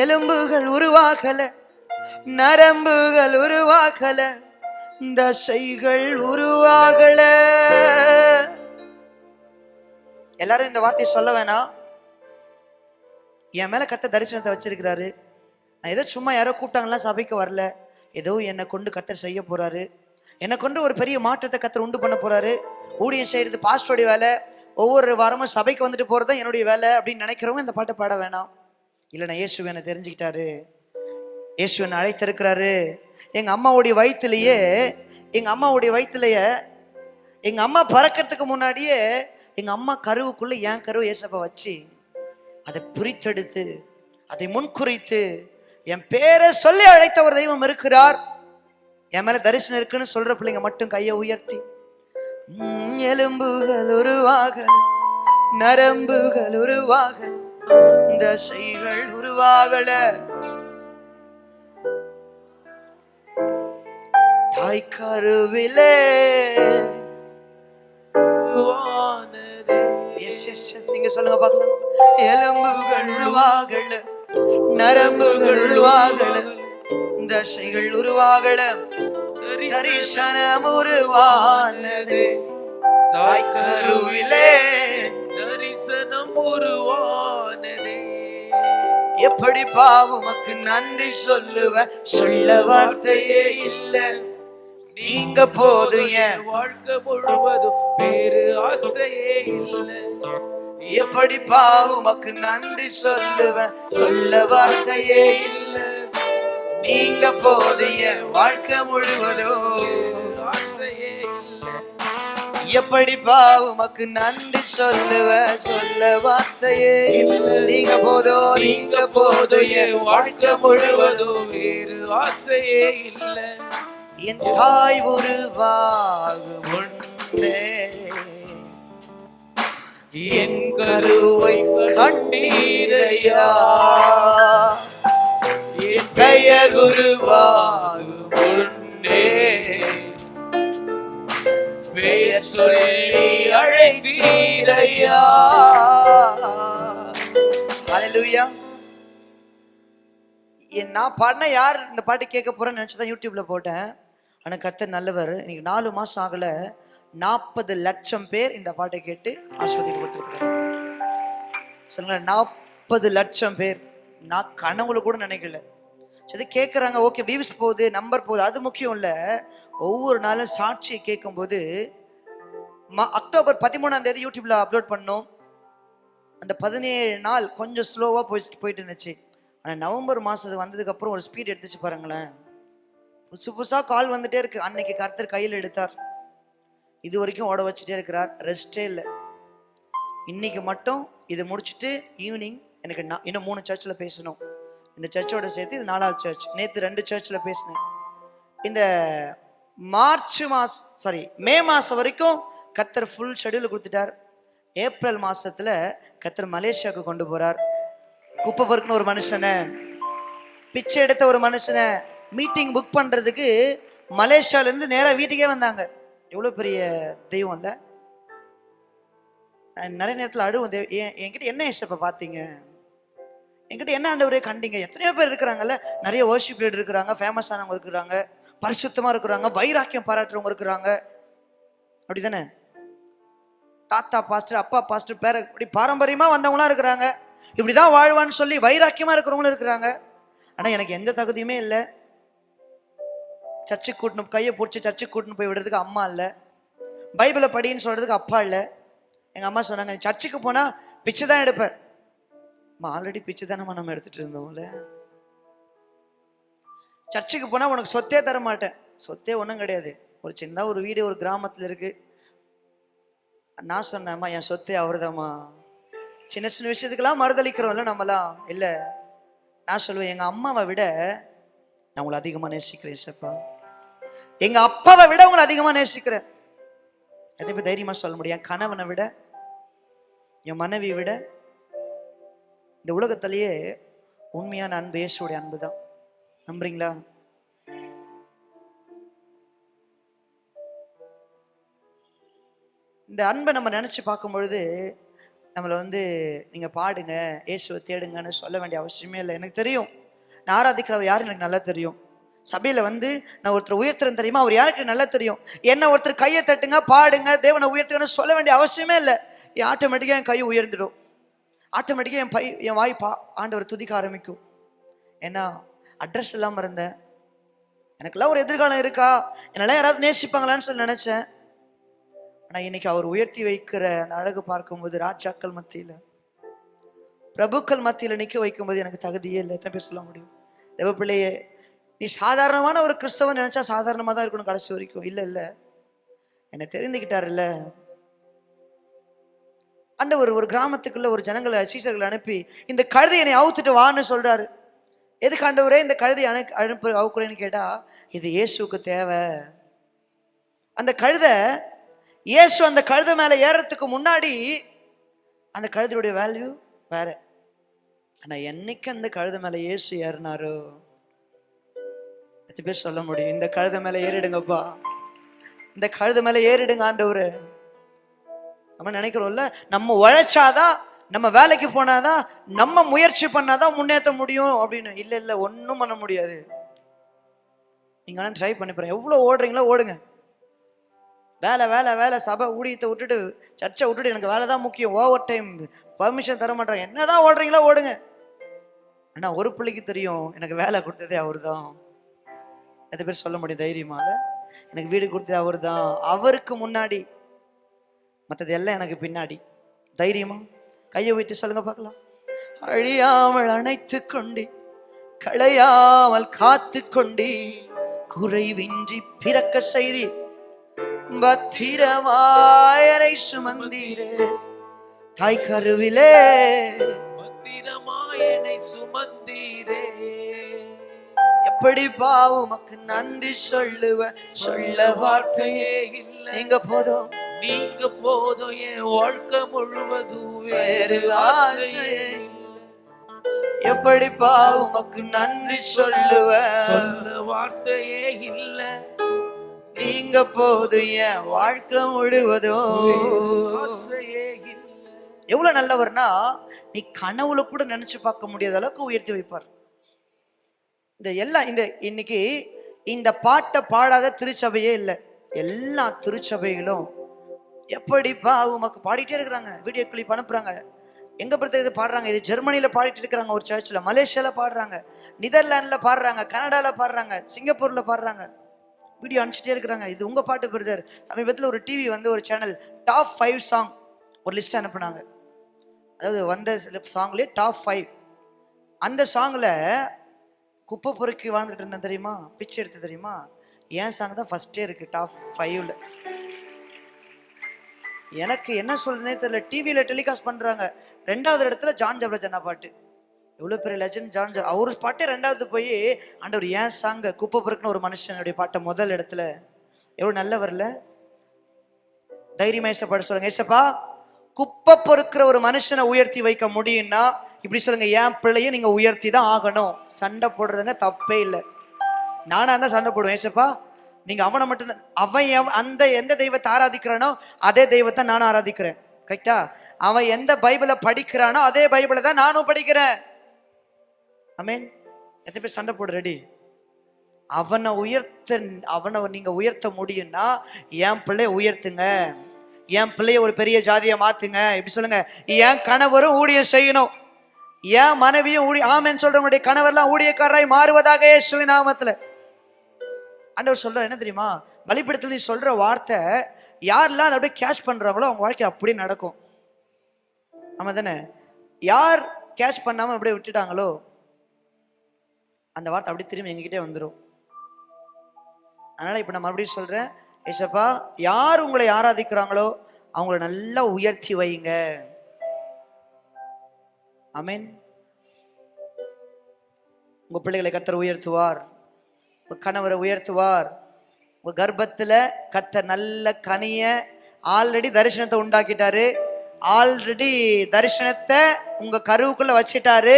எலும்புகள் உருவாகல, நரம்புகள் உருவாகல, தசைகள் உருவாகல. எல்லாரும் இந்த வார்த்தையை சொல்ல வேணாம். என் மேல கர்த்தர் தரிசனத்தை வச்சிருக்கிறாரு. நான் ஏதோ சும்மா யாரோ கூப்பிட்டாங்களா சபைக்கு வரல, ஏதோ என்னை கொண்டு கர்த்தர் செய்ய போறாரு, என்னை கொண்டு ஒரு பெரிய மாற்றத்தை கர்த்தர் உண்டு பண்ண போறாரு. ஊழியம் செய்யறது பாஸ்டருடைய வேலை, ஒவ்வொரு வாரமும் சபைக்கு வந்துட்டு போறது என்னுடைய வேலை அப்படின்னு நினைக்கிறவங்க இந்த பாட்டை பாட வேணாம். இல்லைன்னா இயேசு என்னை தெரிஞ்சுக்கிட்டாரு, இயேசு என்னை அழைத்திருக்கிறாரு. எங்க அம்மாவுடைய வயிற்றுலயே எங்க அம்மா பறக்கிறதுக்கு முன்னாடியே எங்க அம்மா கருவுக்குள்ள என் கருவை ஏசப்பா வச்சு அதை பிரித்தெடுத்து அதை முன்குறித்து என் பேரை சொல்லி அழைத்த ஒரு தெய்வம் இருக்கிறார். என் மேல தரிசனம் இருக்குன்னு சொல்ற பிள்ளைங்க மட்டும் கையை உயர்த்தி, எலும்புகள் உருவாக, நரம்புகள் உருவாக, தசைகள் உருவாகல, தாய் கருவிலே. நீங்க சொல்லுங்க பார்க்கலாம். எலும்புகள் உருவாகல, நரம்புகள் உருவாகல, தசைகள் உருவாகல, தரிசனம் உருவானது, தாய் கருவிலே தரிசனம் உருவானதே. எப்படி பாவமக்கு நன்றி சொல்லுவ, சொல்ல வார்த்தையே இல்லை. நீங்க போதும் என் வாழ்க்கை முழுவதும் வேறு ஆசையே இல்லை. எப்படிப்பா உமக்கு நன்றி சொல்லுவேன், சொல்ல வார்த்தையே இல்லை. நீங்க போது என் வாழ்க்கை முழுவதும் ஆசையே இல்லை. எப்படிப்பா உமக்கு நன்றி சொல்லுவேன், சொல்ல வார்த்தையே இல்லை. நீங்க போதும் என் வாழ்க்கை முழுவதும் வேறு ஆசையே இல்லை. என் தாய் உருவாகும் முன்னே என் கருவை கண்டீரையா, என் பெயர் உருவாகும் முன்னே பெயர் சொல்லி அழைத்தீரையா. ஹல்லேலூயா. நான் பாடின யார் இந்த பாட்டு கேட்க போறேன்னு நினைச்சுதான் யூடியூப்ல போட்டேன். ஆனா கர்த்தர் நல்லவர். இன்னைக்கு 4 மாசம் ஆகல, 40 லட்சம் பேர் இந்த பாட்டை கேட்டு ஆஸ்வதிக்கப்பட்டிருக்கிறாங்க. சொல்லுங்க, 40 லட்சம் பேர். நான் கனவுல கூட நினைக்கல. சரி, கேட்குறாங்க, ஓகே, வியூஸ் போகுது, நம்பர் போகுது, அது முக்கியம் இல்லை. ஒவ்வொரு நாளும் சாட்சியை கேட்கும்போது அக்டோபர் 13ஆம் தேதி யூடியூப்ல அப்லோட் பண்ணோம். அந்த 17 நாள் கொஞ்சம் ஸ்லோவா போயிட்டு இருந்துச்சு. ஆனால் நவம்பர் மாதம் வந்ததுக்கு அப்புறம் ஒரு ஸ்பீட் எடுத்துச்சு பாருங்களேன். புதுசா கால் வந்துட்டே இருக்கு. அன்னைக்கு கர்த்தர் கையில் எடுத்தார். இது வரைக்கும் ஓட வச்சுட்டே இருக்கிறார், ரெஸ்டே இல்லை. இன்னைக்கு மட்டும் இதை முடிச்சுட்டு ஈவினிங் எனக்கு இன்னும் 3 சர்ச்சில் பேசணும். இந்த சர்ச்சோட சேர்த்து இது 4வது சர்ச். நேற்று 2 சர்ச்சில் பேசினேன். இந்த மே மாதம் வரைக்கும் கர்த்தர் ஃபுல் ஷெடியூல் கொடுத்துட்டார். ஏப்ரல் மாதத்தில் கர்த்தர் மலேசியாவுக்கு கொண்டு போகிறார். குப்பை பொறுக்குன்னு ஒரு மனுஷனை, பிச்சை எடுத்த ஒரு மனுஷனை மீட்டிங் புக் பண்ணுறதுக்கு மலேசியாவிலேருந்து நேராக வீட்டுக்கே வந்தாங்க. எவ்வளோ பெரிய தெய்வம் இல்லை? நிறைய நேரத்தில் அழுவும், என்கிட்ட என்ன இஷ்டப்ப பார்த்தீங்க, என்கிட்ட என்ன ஆண்டவரே கண்டீங்க. எத்தனையோ பேர் இருக்கிறாங்கல்ல, நிறைய வர்ஷிப் லீடர் இருக்கிறாங்க, ஃபேமஸானவங்க இருக்கிறாங்க, பரிசுத்தமாக இருக்கிறாங்க, வைராக்கியம் பாராட்டுறவங்க இருக்கிறாங்க. அப்படி தானே? தாத்தா பாஸ்டர், அப்பா பாஸ்டர், பேர இப்படி பாரம்பரியமாக வந்தவங்களாம் இருக்கிறாங்க. இப்படிதான் வாழ்வான்னு சொல்லி வைராக்கியமாக இருக்கிறவங்களும் இருக்கிறாங்க. ஆனால் எனக்கு எந்த தகுதியுமே இல்லை. சர்ச்சுக்கு கூட்டணும், கையை பிடிச்சி சர்ச்சுக்கு கூட்டணும் போய் விடுறதுக்கு அம்மா இல்லை. பைபிளை படின்னு சொல்கிறதுக்கு அப்பா இல்லை. எங்கள் அம்மா சொன்னாங்க, நீ சர்ச்சுக்கு போனால் பிச்சை தான் எடுப்பேன். ஆல்ரெடி பிச்சை தானம்மா நம்ம எடுத்துகிட்டு இருந்தோம்ல. சர்ச்சுக்கு போனால் உனக்கு சொத்தே தர மாட்டேன். சொத்தே ஒன்றும் கிடையாது, ஒரு சின்ன ஒரு வீடு ஒரு கிராமத்தில் இருக்குது. நான் சொன்னேம்மா, என் சொத்தே அவர்தாம்மா. சின்ன சின்ன விஷயத்துக்கெல்லாம் மறுதளிக்கிறோம்ல நம்மலாம். இல்லை, நான் சொல்லுவேன், எங்கள் அம்மாவை விட நான் உங்களை அதிகமாக நேசிக்கிறேன் சப்பா. எங்கள் அப்பாவை விட உங்களை அதிகமாக நேசிக்கிறேன். எதை தைரியமாக சொல்ல முடியும்? என் கணவனை விட, என் மனைவியை விட, இந்த உலகத்திலேயே உண்மையான அன்பு இயேசுடைய அன்பு தான். நம்புறீங்களா? இந்த அன்பை நம்ம நினைச்சு பார்க்கும் பொழுது நம்மளை நீங்க பாடுங்க, இயேசுவை தேடுங்கன்னு சொல்ல வேண்டிய அவசியமே இல்லை. எனக்கு தெரியும், நான் ஆராதிக்கிறவர் யாரு எனக்கு நல்லா தெரியும். சபையில நான் ஒருத்தர் உயர்த்துறேன் தெரியுமா, அவர் யாருக்கு நல்லா தெரியும். என்ன ஒருத்தர் கையை தட்டுங்க, பாடுங்க, தேவனை உயர்த்துங்கன்னு சொல்ல வேண்டிய அவசியமே இல்லை. ஆட்டோமேட்டிக்காக என் கை உயர்ந்துடும். ஆட்டோமேட்டிக்காக என் வாய் ஆண்டவர் துதிக்க ஆரம்பிக்கும். ஏன்னா அட்ரஸ் இல்லாமல் இருந்தேன். எனக்கெல்லாம் ஒரு எதிர்காலம் இருக்கா, என்னெல்லாம் யாராவது நேசிப்பாங்களான்னு சொல்லி நினைச்சேன். ஆனால் இன்னைக்கு அவர் உயர்த்தி வைக்கிற அந்த அழகு பார்க்கும்போது, ராஜாக்கள் மத்தியில், பிரபுக்கள் மத்தியில் நிற்க வைக்கும்போது எனக்கு தகுதியே இல்லை. எத்தனை பேர் சொல்ல முடியும்? தேவ பிள்ளையே, நீ சாதாரணமான ஒரு கிறிஸ்தவன் நினைச்சா சாதாரணமாக தான் இருக்கணும் கடைசி வரைக்கும். இல்லை இல்லை, என்னை தெரிந்துக்கிட்டார். இல்லை, அந்த ஒரு கிராமத்துக்குள்ள ஒரு ஜனங்களை சீசர்களை அனுப்பி இந்த கழுதை என்னை அவுத்துட்டு வான்னு சொல்றாரு. எதுக்கு ஆண்டவரே இந்த கழுதை அவுக்குறேன்னு கேட்டா, இது இயேசுக்கு தேவை. அந்த கழுதை, இயேசு அந்த கழுதை மேல ஏறதுக்கு முன்னாடி அந்த கழுதையுடைய வேல்யூ வேற. ஆனா என்னைக்கு அந்த கழுதை மேல இயேசு ஏறினாரோ, எத்தனை பேர் சொல்ல முடியும்? இந்த கழுதை மேல ஏறிடுங்கப்பா, இந்த கழுதை மேல ஏறிடுங்க ஆண்டவரே. நம்ம நினைக்கிறோம்ல, நம்ம உழைச்சாதான், நம்ம வேலைக்கு போனாதான், நம்ம முயற்சி பண்ணாதான் முன்னேற்ற முடியும் அப்படின்னு. இல்லை இல்லை, ஒன்றும் பண்ண முடியாது. நீங்க வேணா ட்ரை பண்ணி பாருங்க. எவ்வளோ ஓடுறீங்களோ ஓடுங்க. வேலை வேலை வேலை, சபை ஊழியத்தை விட்டுட்டு, சர்ச்சை விட்டுட்டு, எனக்கு வேலை தான் முக்கியம், ஓவர் டைம் பர்மிஷன் தர மாட்டாங்க, என்னதான் ஓடுறீங்களோ ஓடுங்க. ஆனா ஒரு பிள்ளைக்கு தெரியும், எனக்கு வேலை கொடுத்ததே அவர் தான். எத்தனை பேர் சொல்ல முடியும் தைரியமாக? எனக்கு வீடு கொடுத்ததே அவர் தான். அவருக்கு முன்னாடி மற்றது எல்லாம் எனக்கு பின்னாடி. தைரியமா கையை விட்டு சொல்லுங்க பார்க்கலாம். அழியாமல் அணைத்து கொண்டே, களையாமல் காத்து கொண்டே, குறைவின்றி பிறக்க செய்தி, பத்திரமாயரை சுமந்தீரே தாய் கருவிலே, பத்திரமாயனை சுமந்தீரே. எப்படி உமக்கு நன்றி சொல்லுவேன், சொல்ல வார்த்தையே இல்லை. நீங்க போதும், நீங்க போதும், என் வாழ்க்கை முழுவதும் வேறு ஆசையே. எப்படி உமக்கு நன்றி சொல்லுவேன், சொல்ல வார்த்தையே இல்ல. நீங்க போதும், என் வாழ்க்கை முழுவதும் ஆசையே இல்ல. எவ்வளவு நல்லவர்னா, நீ கனவுல கூட நினைச்சு பார்க்க முடியாத அளவுக்கு உயர்த்தி வைப்பார். இந்த இன்னைக்கு இந்த பாட்டை பாடாத திருச்சபையே இல்லை. எல்லா திருச்சபைகளும் எப்படிப்பா உமக்கு பாடிட்டே இருக்கிறாங்க, வீடியோ கிளிப் அனுப்புறாங்க. எங்க பொறுத்த இது பாடுறாங்க, இது ஜெர்மனியில பாடிட்டு இருக்கிறாங்க, ஒரு சர்ச்சில் மலேசியால பாடுறாங்க, நெதர்லாந்துல பாடுறாங்க, கனடால பாடுறாங்க, சிங்கப்பூர்ல பாடுறாங்க, வீடியோ அனுப்பிச்சிட்டே இருக்கிறாங்க. இது உங்க பாட்டு பிரதர். சமீபத்தில் ஒரு டிவி வந்து ஒரு சேனல் டாப் 5 சாங் ஒரு லிஸ்ட் அனுப்புனாங்க. அதாவது வந்த சாங்லேயே டாப் 5. அந்த சாங்ல குப்பை பொறுக்கி வாழ்ந்துட்டு இருந்தேன் தெரியுமா, பிச்சை எடுத்து தெரியுமா, என் சாங் தான் ஃபர்ஸ்டே இருக்கு டாப் 5ல. எனக்கு என்ன சொல்றேனே தெரியல. டிவியில டெலிகாஸ்ட் பண்றாங்க, 2வது இடத்துல ஜான் ஜபராஜ் அண்ணா பாட்டு. எவ்வளவு பெரிய லெஜண்ட் ஜான் ஜபராஜ், அவரு பாட்டே 2வது போய் ஆண்டவர் ஏன் சாங்க குப்பை பொறுக்குன்னு ஒரு மனுஷனுடைய பாட்டை முதல் இடத்துல. எவ்வளவு நல்லவர்ல. தைரியமா ஏசப்பா சொல்லுங்க, ஏசப்பா குப்பை பொறுக்கிற ஒரு மனுஷனை உயர்த்தி வைக்க முடியும்னா இப்படி சொல்லுங்க, என் பிள்ளைய நீங்க உயர்த்தி தான் ஆகணும். சண்டை போடுறதுங்க தப்பே இல்லை. நானா தான் சண்டை போடுவேன், ஏசப்பா நீங்க அவனை மட்டும்தான், அவன் அந்த எந்த தெய்வத்தை ஆராதிக்கிறானோ அதே தெய்வத்தை நானும் ஆராதிக்கிறேன். கரெக்டா? அவன் எந்த பைபிளை படிக்கிறானோ அதே பைபிளை தான் நானும் படிக்கிறேன். ஆமென். எத்தனை பேர் சண்டை போடு ரெடி? அவனை நீங்க உயர்த்த முடியும்னா என் பிள்ளைய உயர்த்துங்க, என் பிள்ளைய ஒரு பெரிய ஜாதியை மாத்துங்க. இப்படி சொல்லுங்க, என் கணவரும் ஊழியம் செய்யணும், என் மனைவியும் ஆமென் சொல்றவங்களுடைய கணவர்லாம் ஊழியக்காரராய் மாறுவதாக இயேசுவின் நாமத்துல. ஆண்டவர் சொல்ற என்ன தெரியுமா, பலிபீடத்தில் நீ சொல்ற வார்த்தை யாரெல்லாம் அதை அப்படியே கேட்ச் பண்றாங்களோ அவங்க வாழ்க்கை அப்படியே நடக்கும். ஆமா தானே? யார் கேட்ச் பண்ணாம அப்படியே விட்டுட்டாங்களோ அந்த வார்த்தை அப்படி திரும்பி எங்ககிட்டே வந்துடும். அதனால இப்ப நான் மறுபடியும் சொல்றேன், ஏசப்பா யார் உங்களை ஆராதிக்கிறாங்களோ அவங்கள நல்லா உயர்த்தி வைங்க. ஆமென். உங்க பிள்ளைகளை கர்த்தர் உயர்த்துவார், உங்க கணவரை உயர்த்துவார். உங்க கர்ப்பத்துல கர்த்தர் நல்ல கனிய ஆல்ரெடி தரிசனத்தை உண்டாக்கிட்டாரு, ஆல்ரெடி தரிசனத்தை உங்க கருவுக்குள்ள வச்சிட்டாரு.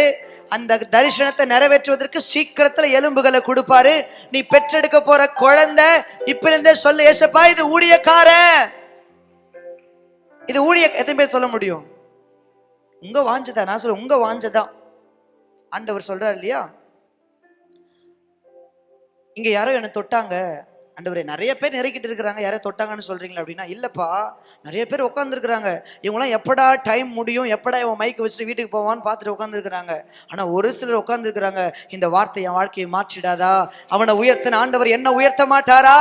அந்த தரிசனத்தை நிறைவேற்றுவதற்கு சீக்கிரத்துல எலும்புகளை கொடுப்பாரு. நீ பெற்றெடுக்க போற குழந்தை இப்ப இருந்தே சொல்ல, ஏசப்பா இது ஊழியக்காரன், இது ஊழிய. எத்தனை பேர் சொல்ல முடியும்? உங்க வாஞ்சதான். நான் சொல்ல உங்க வாஞ்சதான். ஆண்டவர் சொல்றாரு இல்லையா, இங்க யாரோ என்ன தொட்டாங்க ஆண்டவரே, நிறைய பேர் நெருக்கிட்டு இருக்கிறாங்க, யாரோ தொட்டாங்கன்னு சொல்றீங்களா அப்படின்னா, இல்லப்பா நிறைய பேர் உட்காந்துருக்குறாங்க. இவங்களாம் எப்படா டைம் முடியும், எப்படா இவன் மைக்கு வச்சுட்டு வீட்டுக்கு போவான்னு பார்த்துட்டு உட்காந்துருக்குறாங்க. ஆனா ஒரு சிலர் உட்காந்துருக்குறாங்க, இந்த வார்த்தை என் வாழ்க்கையை மாற்றிடாதா, அவனை உயர்த்தின ஆண்டவர் என்ன உயர்த்த மாட்டாரா?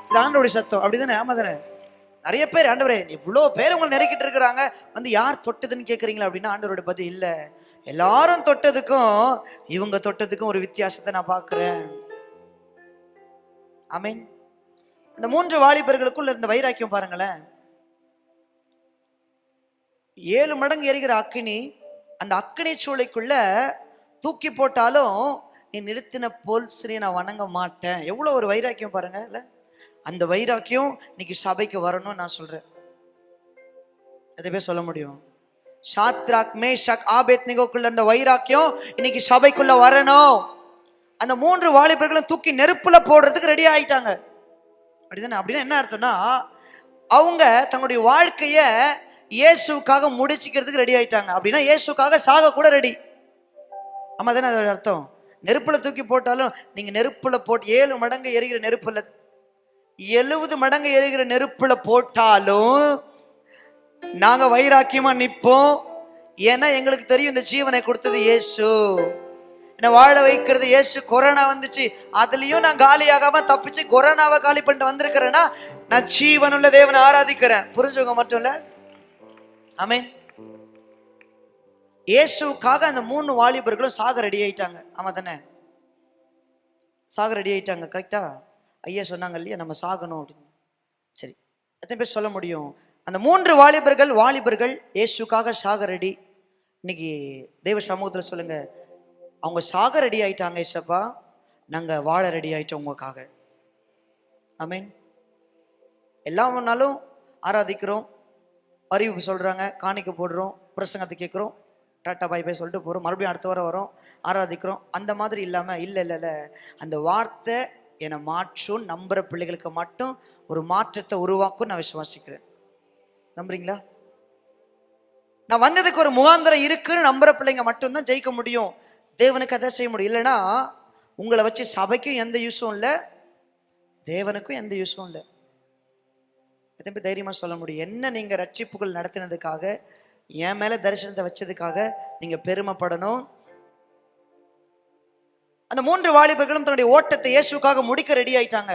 இது ஆண்டவருடைய சத்தம். அப்படிதானே? ஆமா தானே? நிறைய பேர் ஆண்டவரே இவ்வளோ பேர் உங்களை நெருக்கிட்டு இருக்கிறாங்க, வந்து யார் தொட்டதுன்னு கேட்குறீங்களா அப்படின்னா ஆண்டவரோட பதில் இல்லை, எல்லாரும் தொட்டதுக்கும் இவங்க தொட்டதுக்கும் ஒரு வித்தியாசத்தை நான் பார்க்குறேன். ஆமென். அந்த 3 வாலிபர்களுக்குள்ள இருந்த வைராக்கியம் பாருங்களேன். 7 மடங்கு எரிகிற அக்கினி, அந்த அக்கினி சூளைக்குள்ள தூக்கி போட்டாலும் நீ நிறுத்தின போல்ஸ்ரீ நான் வணங்க மாட்டேன். எவ்வளவு ஒரு வைராக்கியம் பாருங்க. இல்ல அந்த வைராக்கியம் இன்னைக்கு சபைக்கு வரணும்னு நான் சொல்றேன். எதை பேர் சொல்ல முடியும்? ஷாத்ராக் மேஷாக் ஆபேத்நேகோக்குள்ள இருந்த வைராக்கியம் இன்னைக்கு சபைக்குள்ள வரணும். அந்த 3 வாலிபர்களும் தூக்கி நெருப்புல போடுறதுக்கு ரெடி ஆயிட்டாங்க. அப்படிதானே? அப்படின்னா என்ன அர்த்தம்னா அவங்க தங்களுடைய வாழ்க்கைய இயேசுக்காக முடிச்சுக்கிறதுக்கு ரெடி ஆயிட்டாங்க. அப்படின்னா இயேசுக்காக சாக கூட ரெடி. ஆமா தானே அதோட அர்த்தம்? நெருப்புல தூக்கி போட்டாலும் நீங்க நெருப்புல போட்டு 7 மடங்கு எரிகிற நெருப்புல 70 மடங்கு எரிகிற நெருப்புல போட்டாலும் நாங்க வைராக்கியமா நிற்போம். ஏன்னா எங்களுக்கு தெரியும் இந்த ஜீவனை கொடுத்தது இயேசு, என்ன வாழ வைக்கிறது இயேசு. கொரோனா வந்துச்சு, அதுலயும் நான் காலியாகாம தப்பிச்சு கொரோனாவை காலி பண்ணிட்டு வந்திருக்கிறேன்னா நான் ஜீவனுள்ள தேவனை ஆராதிக்கிறேன். புரிஞ்சவங்க மட்டும் இல்ல. ஆமென். இயேசுக்காக அந்த 3 வாலிபர்களும் சாக ரெடி ஆயிட்டாங்க. ஆமா தானே? சாக ரெடி ஆயிட்டாங்க. கரெக்டா? ஐயா சொன்னாங்க இல்லையா, நம்ம சாகணும் அப்படின்னு. சரி, எத்தனை பேர் சொல்ல முடியும் அந்த 3 வாலிபர்கள் இயேசுக்காக சாக ரெடி? இன்னைக்கு தெய்வ சமூகத்தில் சொல்லுங்க, அவங்க சாக ரெடி ஆயிட்டாங்க ஏசப்பா, நாங்க வாழ ரெடி ஆயிட்டோம் உங்களுக்காக. ஆமீன். எல்லாம் ஒன்னாலும் ஆராதிக்கிறோம், அறிவிப்பு சொல்றாங்க, காணிக்க போடுறோம், பிரசங்கத்தை கேட்குறோம், டாட்டா பாய் பாய் சொல்லிட்டு போகிறோம், மறுபடியும் அடுத்த வாரம் வரோம், ஆராதிக்கிறோம். அந்த மாதிரி இல்லாமல் இல்லை அந்த வார்த்தை என்னை மாற்றும் நம்புகிற பிள்ளைகளுக்கு மட்டும் ஒரு மாற்றத்தை உருவாக்கும் நான் விசுவாசிக்கிறேன். நம்புறீங்களா? நான் வந்ததுக்கு ஒரு முகாந்திரம் இருக்குன்னு நம்புற பிள்ளைங்க மட்டும்தான் ஜெயிக்க முடியும், தேவனுக்கு அதை செய்ய முடியும். இல்லைன்னா உங்களை வச்சு சபைக்கும் எந்த யூஸும் இல்லை, தேவனுக்கும் எந்த யூஸும் இல்லை. எத்தனை பேர் தைரியமா சொல்ல முடியும்? என்ன நீங்க ரட்சிப்புகள் நடத்தினதுக்காக, என் மேல தரிசனத்தை வச்சதுக்காக நீங்க பெருமைப்படணும். அந்த 3 வாலிபர்களும் தன்னுடைய ஓட்டத்தை இயேசுக்காக முடிக்க ரெடி ஆயிட்டாங்க.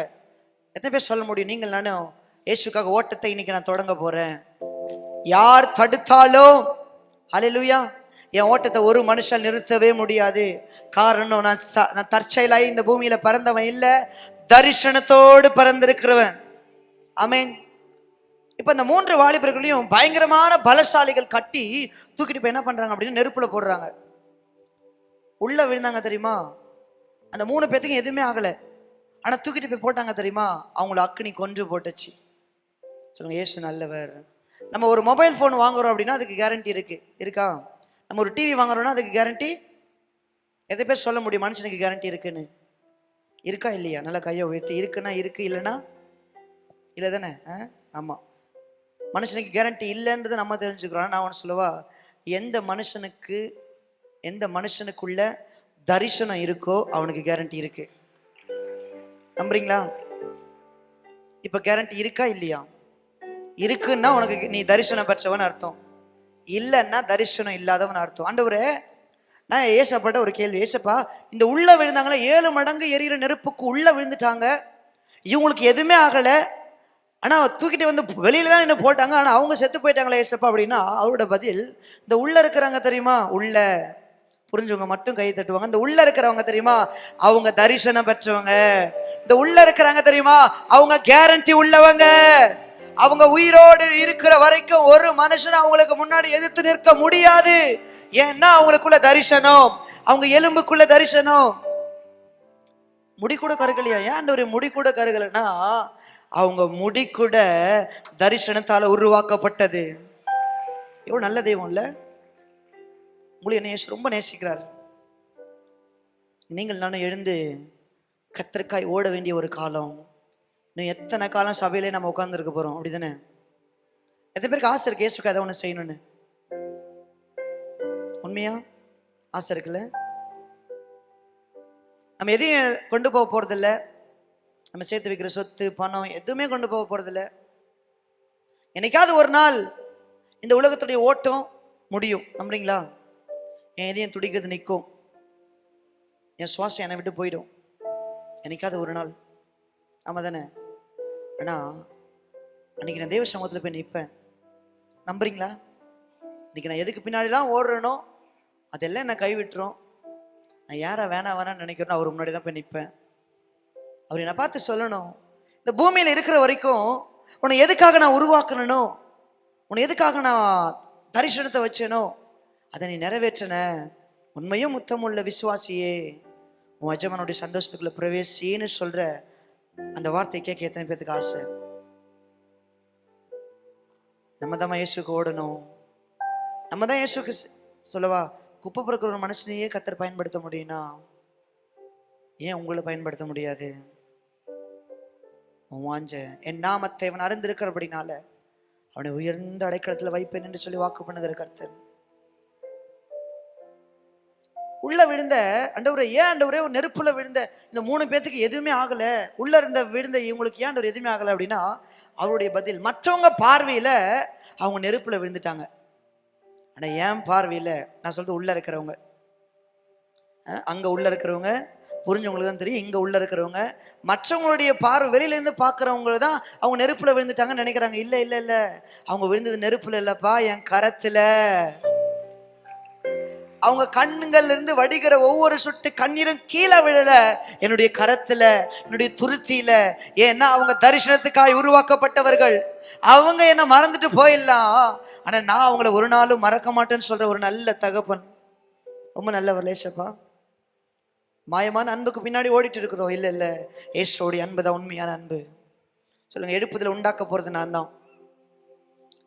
எத்தனை பேர் சொல்ல முடியும்? நீங்கள் நானும் இயேசுக்காக ஓட்டத்தை இன்னைக்கு நான் தொடங்க போறேன், யார் தடுத்தாலும் ஹல்லேலூயா, என் ஓட்டத்தை ஒரு மனுஷன் நிறுத்தவே முடியாது. காரணம் நான் தற்செயலாய் இந்த பூமியில பறந்தவன் இல்லை, தரிசனத்தோடு பறந்திருக்கிறவன். ஆமேன். இப்ப இந்த 3 வாலிபர்களையும் பயங்கரமான பலசாலிகள் கட்டி தூக்கிட்டு போய் என்ன பண்றாங்க அப்படின்னு நெருப்புல போடுறாங்க. உள்ள விழுந்தாங்க தெரியுமா? அந்த 3 பேத்துக்கும் எதுவுமே ஆகல, ஆனா தூக்கிட்டு போய் போட்டாங்க தெரியுமா? அவங்கள அக்னி கொன்று போட்டுச்சு. சொல்லுங்க, இயேசு நல்லவர். நம்ம ஒரு மொபைல் போன் வாங்குறோம் அப்படின்னா அதுக்கு கேரண்டி இருக்கா? நம்ம ஒரு டிவி வாங்குறோம்னா அதுக்கு கேரண்டி? எதை பேர் சொல்ல முடியும் மனுஷனுக்கு கேரண்டி இருக்குன்னு? இருக்கா இல்லையா? நல்லா கையை உயர்த்தி. இருக்குன்னா இருக்கு, இல்லைன்னா இல்லை தானே? ஆமா, மனுஷனுக்கு கேரண்டி இல்லைன்றதை நம்ம தெரிஞ்சுக்கிறோம். நான் ஒன்று சொல்லவா, எந்த மனுஷனுக்குள்ள தரிசனம் இருக்கோ அவனுக்கு கேரண்டி இருக்கு. நம்புறீங்களா? இப்ப கேரண்டி இருக்கா இல்லையா? இருக்குன்னா உனக்கு நீ தரிசனம் பெற்றவன் அர்த்தம், இல்லைன்னா தரிசனம் இல்லாதவன் அர்த்தம். ஆண்டவரே, நான் ஏசப்பட்ட ஒரு கேள்வி, ஏசப்பா இந்த உள்ள விழுந்தாங்களே 7 மடங்கு எரியிற நெருப்புக்கு உள்ள விழுந்துட்டாங்க, இவங்களுக்கு எதுவுமே ஆகல, ஆனா தூக்கிட்டு வந்து வெளியில தான் என்ன போட்டாங்க, ஆனா அவங்க செத்து போயிட்டாங்களே ஏசப்பா அப்படின்னா அவரோட பதில், இந்த உள்ள இருக்கிறாங்க தெரியுமா, உள்ள புரிஞ்சவங்க மட்டும் கை தட்டுவாங்க. இந்த உள்ள இருக்கிறவங்க தெரியுமா, அவங்க தரிசனம் பெற்றவங்க. இந்த உள்ள இருக்கிறாங்க தெரியுமா, அவங்க கேரண்டி உள்ளவங்க. அவங்க உயிரோடு இருக்கிற வரைக்கும் ஒரு மனுஷன் அவங்களுக்கு முன்னாடி எதிர்த்து நிற்க முடியாது. ஏன்னா அவங்களுக்குள்ள தரிசனம், அவங்க எலும்புக்குள்ள தரிசனம். முடி கூட கருகலையா? ஏன் ஒரு முடி கூட கருகலைன்னா அவங்க முடி கூட தரிசனத்தால உருவாக்கப்பட்டது. எவ்வளவு நல்ல தெய்வம் இல்ல? உங்களை என்ன ரொம்ப நேசிக்கிறார். நீங்கள் நானும் எழுந்து கத்தற்காய் ஓட வேண்டிய ஒரு காலம். இன்னும் எத்தனை காலம் சபையிலே நம்ம உட்கார்ந்து இருக்க போறோம், அப்படிதானே? எத்தனை பேருக்கு ஆசை இருக்கு இயேசுக்கு அதை ஒன்று செய்யணும்னு? உண்மையா ஆசை இருக்குல்ல? நம்ம எதையும் கொண்டு போக போறதில்லை, நம்ம சேர்த்து வைக்கிற சொத்து பணம் எதுவுமே கொண்டு போக போறதில்லை. என்னைக்காவது ஒரு நாள் இந்த உலகத்துடைய ஓட்டம் முடியும், நம்புறீங்களா? என் இதயம் துடிக்கிறது நிற்கும், என் சுவாசம் என்னை விட்டு போயிடும் என்னைக்காவது ஒரு நாள். ஆமா தானே? ஆனா அன்னைக்கு நான் தேவ சமூகத்தில் போய் நிற்பேன். நம்புறீங்களா? இன்னைக்கு நான் எதுக்கு பின்னாடிலாம் ஓடுறேனோ அதெல்லாம் என்ன கைவிட்டுரும். நான் யாரை வேணான்னு நினைக்கிறேனோ அவர் முன்னாடி தான் போய் நிற்பேன். அவர் என்னை பார்த்து சொல்லணும், இந்த பூமியில் இருக்கிற வரைக்கும் உன்னை எதுக்காக நான் உருவாக்கணும், உன்னை எதுக்காக நான் தரிசனத்தை வச்சேனோ அதை நீ நிறைவேற்றின. உண்மையும் முத்தமுள்ள விசுவாசியே, உன் எஜமானுடைய சந்தோஷத்துக்குள்ள பிரவேசின்னு சொல்ற அந்த வார்த்தை கேட்க எத்தனை பேருக்கு ஆசை? நம்ம தான் இயேசுக்கு ஓடணும். நம்ம தான் இயேசுக்கு சொல்லவா, குப்பை பிறக்கிற ஒரு மனுஷனையே கர்த்தர் பயன்படுத்த முடியும்னா ஏன் உங்களை பயன்படுத்த முடியாது? வாஞ்ச என் நாமத்தை அவன் அறிந்திருக்கிறபடினால அவனை உயர்ந்த அடைக்கலத்துல வைப்பேன் என்று சொல்லி வாக்கு பண்ணுகிற கர்த்தர். உள்ள விழுந்த ஆண்டவரே, ஏன் ஆண்டவரே ஒரு நெருப்புல விழுந்த இந்த 3 பேத்துக்கு எதுவுமே ஆகல, உள்ள இருந்த விழுந்த இவங்களுக்கு ஏன் ஆண்டவர் எதுவுமே ஆகல அப்படின்னா அவருடைய பதில், மற்றவங்க பார்வையில அவங்க நெருப்புல விழுந்துட்டாங்க, ஆனா ஏன் பார்வையில நான் சொல்றது உள்ள இருக்கிறவங்க, அங்க உள்ள இருக்கிறவங்க புரிஞ்சவங்களுக்கு தான் தெரியும். இங்க உள்ள இருக்கிறவங்க மற்றவங்களுடைய பார்வை வெளியில இருந்து பாக்குறவங்க தான் அவங்க நெருப்புல விழுந்துட்டாங்கன்னு நினைக்கிறாங்க. இல்ல இல்ல இல்ல, அவங்க விழுந்தது நெருப்புல இல்லப்பா, என் கரத்துல. அவங்க கண்ணுங்கள்ல இருந்து வடிகிற ஒவ்வொரு சொட்டு கண்ணீரும் கீழே விழல, என்னுடைய கரத்துல, என்னுடைய துருத்தியில. ஏன்னா அவங்க தரிசனத்துக்காய் உருவாக்கப்பட்டவர்கள். அவங்க என்ன மறந்துட்டு போயிடலாம், ஆனா நான் அவங்கள ஒரு நாளும் மறக்க மாட்டேன்னு சொல்ற ஒரு நல்ல தகப்பன். ரொம்ப நல்லவர் ஏசப்பா. மாயமான அன்புக்கு பின்னாடி ஓடிட்டு இருக்கிறோம். இல்ல இல்ல, ஏசோடைய அன்பு தான் உண்மையான அன்பு. சொல்லுங்க, எழுப்புதல உண்டாக்க போறது நான் தான்.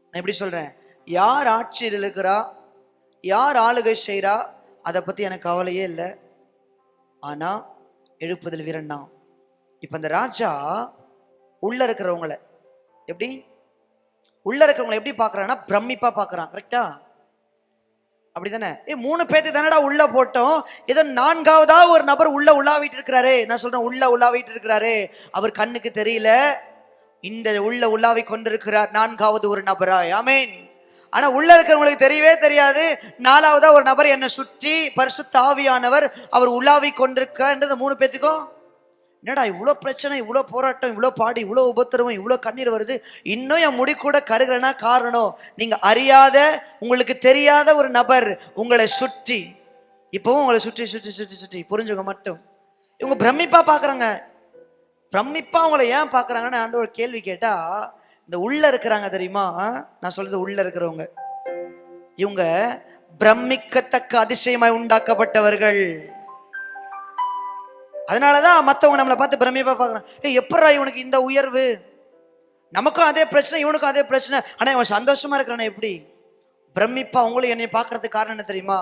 நான் எப்படி சொல்றேன், யார் ஆட்சியில் இருக்கிறா, யார் ஆளுகை செய்யறா, அதை பத்தி எனக்கு கவலையே இல்லை. ஆனா எழுப்புதல் வீரன் தான். இப்ப இந்த ராஜா உள்ள இருக்கிறவங்களை எப்படி பாக்குறான்னா பிரமிப்பா பாக்குறான். கரெக்டா? அப்படிதானே? 3 பேருக்கு தானடா உள்ள போட்டோம், ஏதோ 4ஆவதா ஒரு நபர் உள்ள உள்ளாவிட்டு இருக்கிறாரு. நான் சொல்றேன், உள்ள உள்ளாவிட்டு இருக்கிறாரு. அவர் கண்ணுக்கு தெரியல, இந்த உள்ள உள்ளாவி கொண்டிருக்கிறார் 4ஆவது ஒரு நபராய். ஆமென். ஆனா உள்ள இருக்கிறவங்களுக்கு தெரியவே தெரியாது, 4ஆவதா ஒரு நபர் என்னை சுற்றி பரிசுத்த ஆவியானவர் அவர் உள்ளாவி கொண்டிருக்கிறார். 3 பேத்துக்கும் என்னடா இவ்வளோ பிரச்சனை, இவ்வளோ போராட்டம், இவ்வளோ பாடி, இவ்வளோ உபத்திரவம், இவ்வளோ கண்ணீர் வருது, இன்னும் என் முடி கூட கருகிறனா? காரணம், நீங்க அறியாத, உங்களுக்கு தெரியாத ஒரு நபர் உங்களை சுற்றி, இப்பவும் உங்களை சுற்றி சுற்றி சுற்றி சுற்றி. புரிஞ்சுக்க மட்டும் இவங்க பிரமிப்பா பாக்குறாங்க. பிரமிப்பா உங்களை ஏன் பாக்குறாங்கன்னு ஆண்டவர் கேள்வி கேட்டா, இந்த உள்ள இருக்கிறாங்க தெரியுமா, நான் சொல்றது உள்ள இருக்கிறவங்க, இவங்க பிரமிக்கத்தக்க அதிசயமாய் உண்டாக்கப்பட்டவர்கள். அதனாலதான் மத்தவங்க நம்மளை பார்த்து பிரமிப்பா பாக்குறாங்க. எப்படா இவனுக்கு இந்த உயர்வு, நமக்கும் அதே பிரச்சனை, இவனுக்கும் அதே பிரச்சனை, ஆனா இவன் சந்தோஷமா இருக்கிறானே எப்படி? பிரமிப்பா உங்களும் என்னை பார்க்கறதுக்கு காரணம் என்ன தெரியுமா?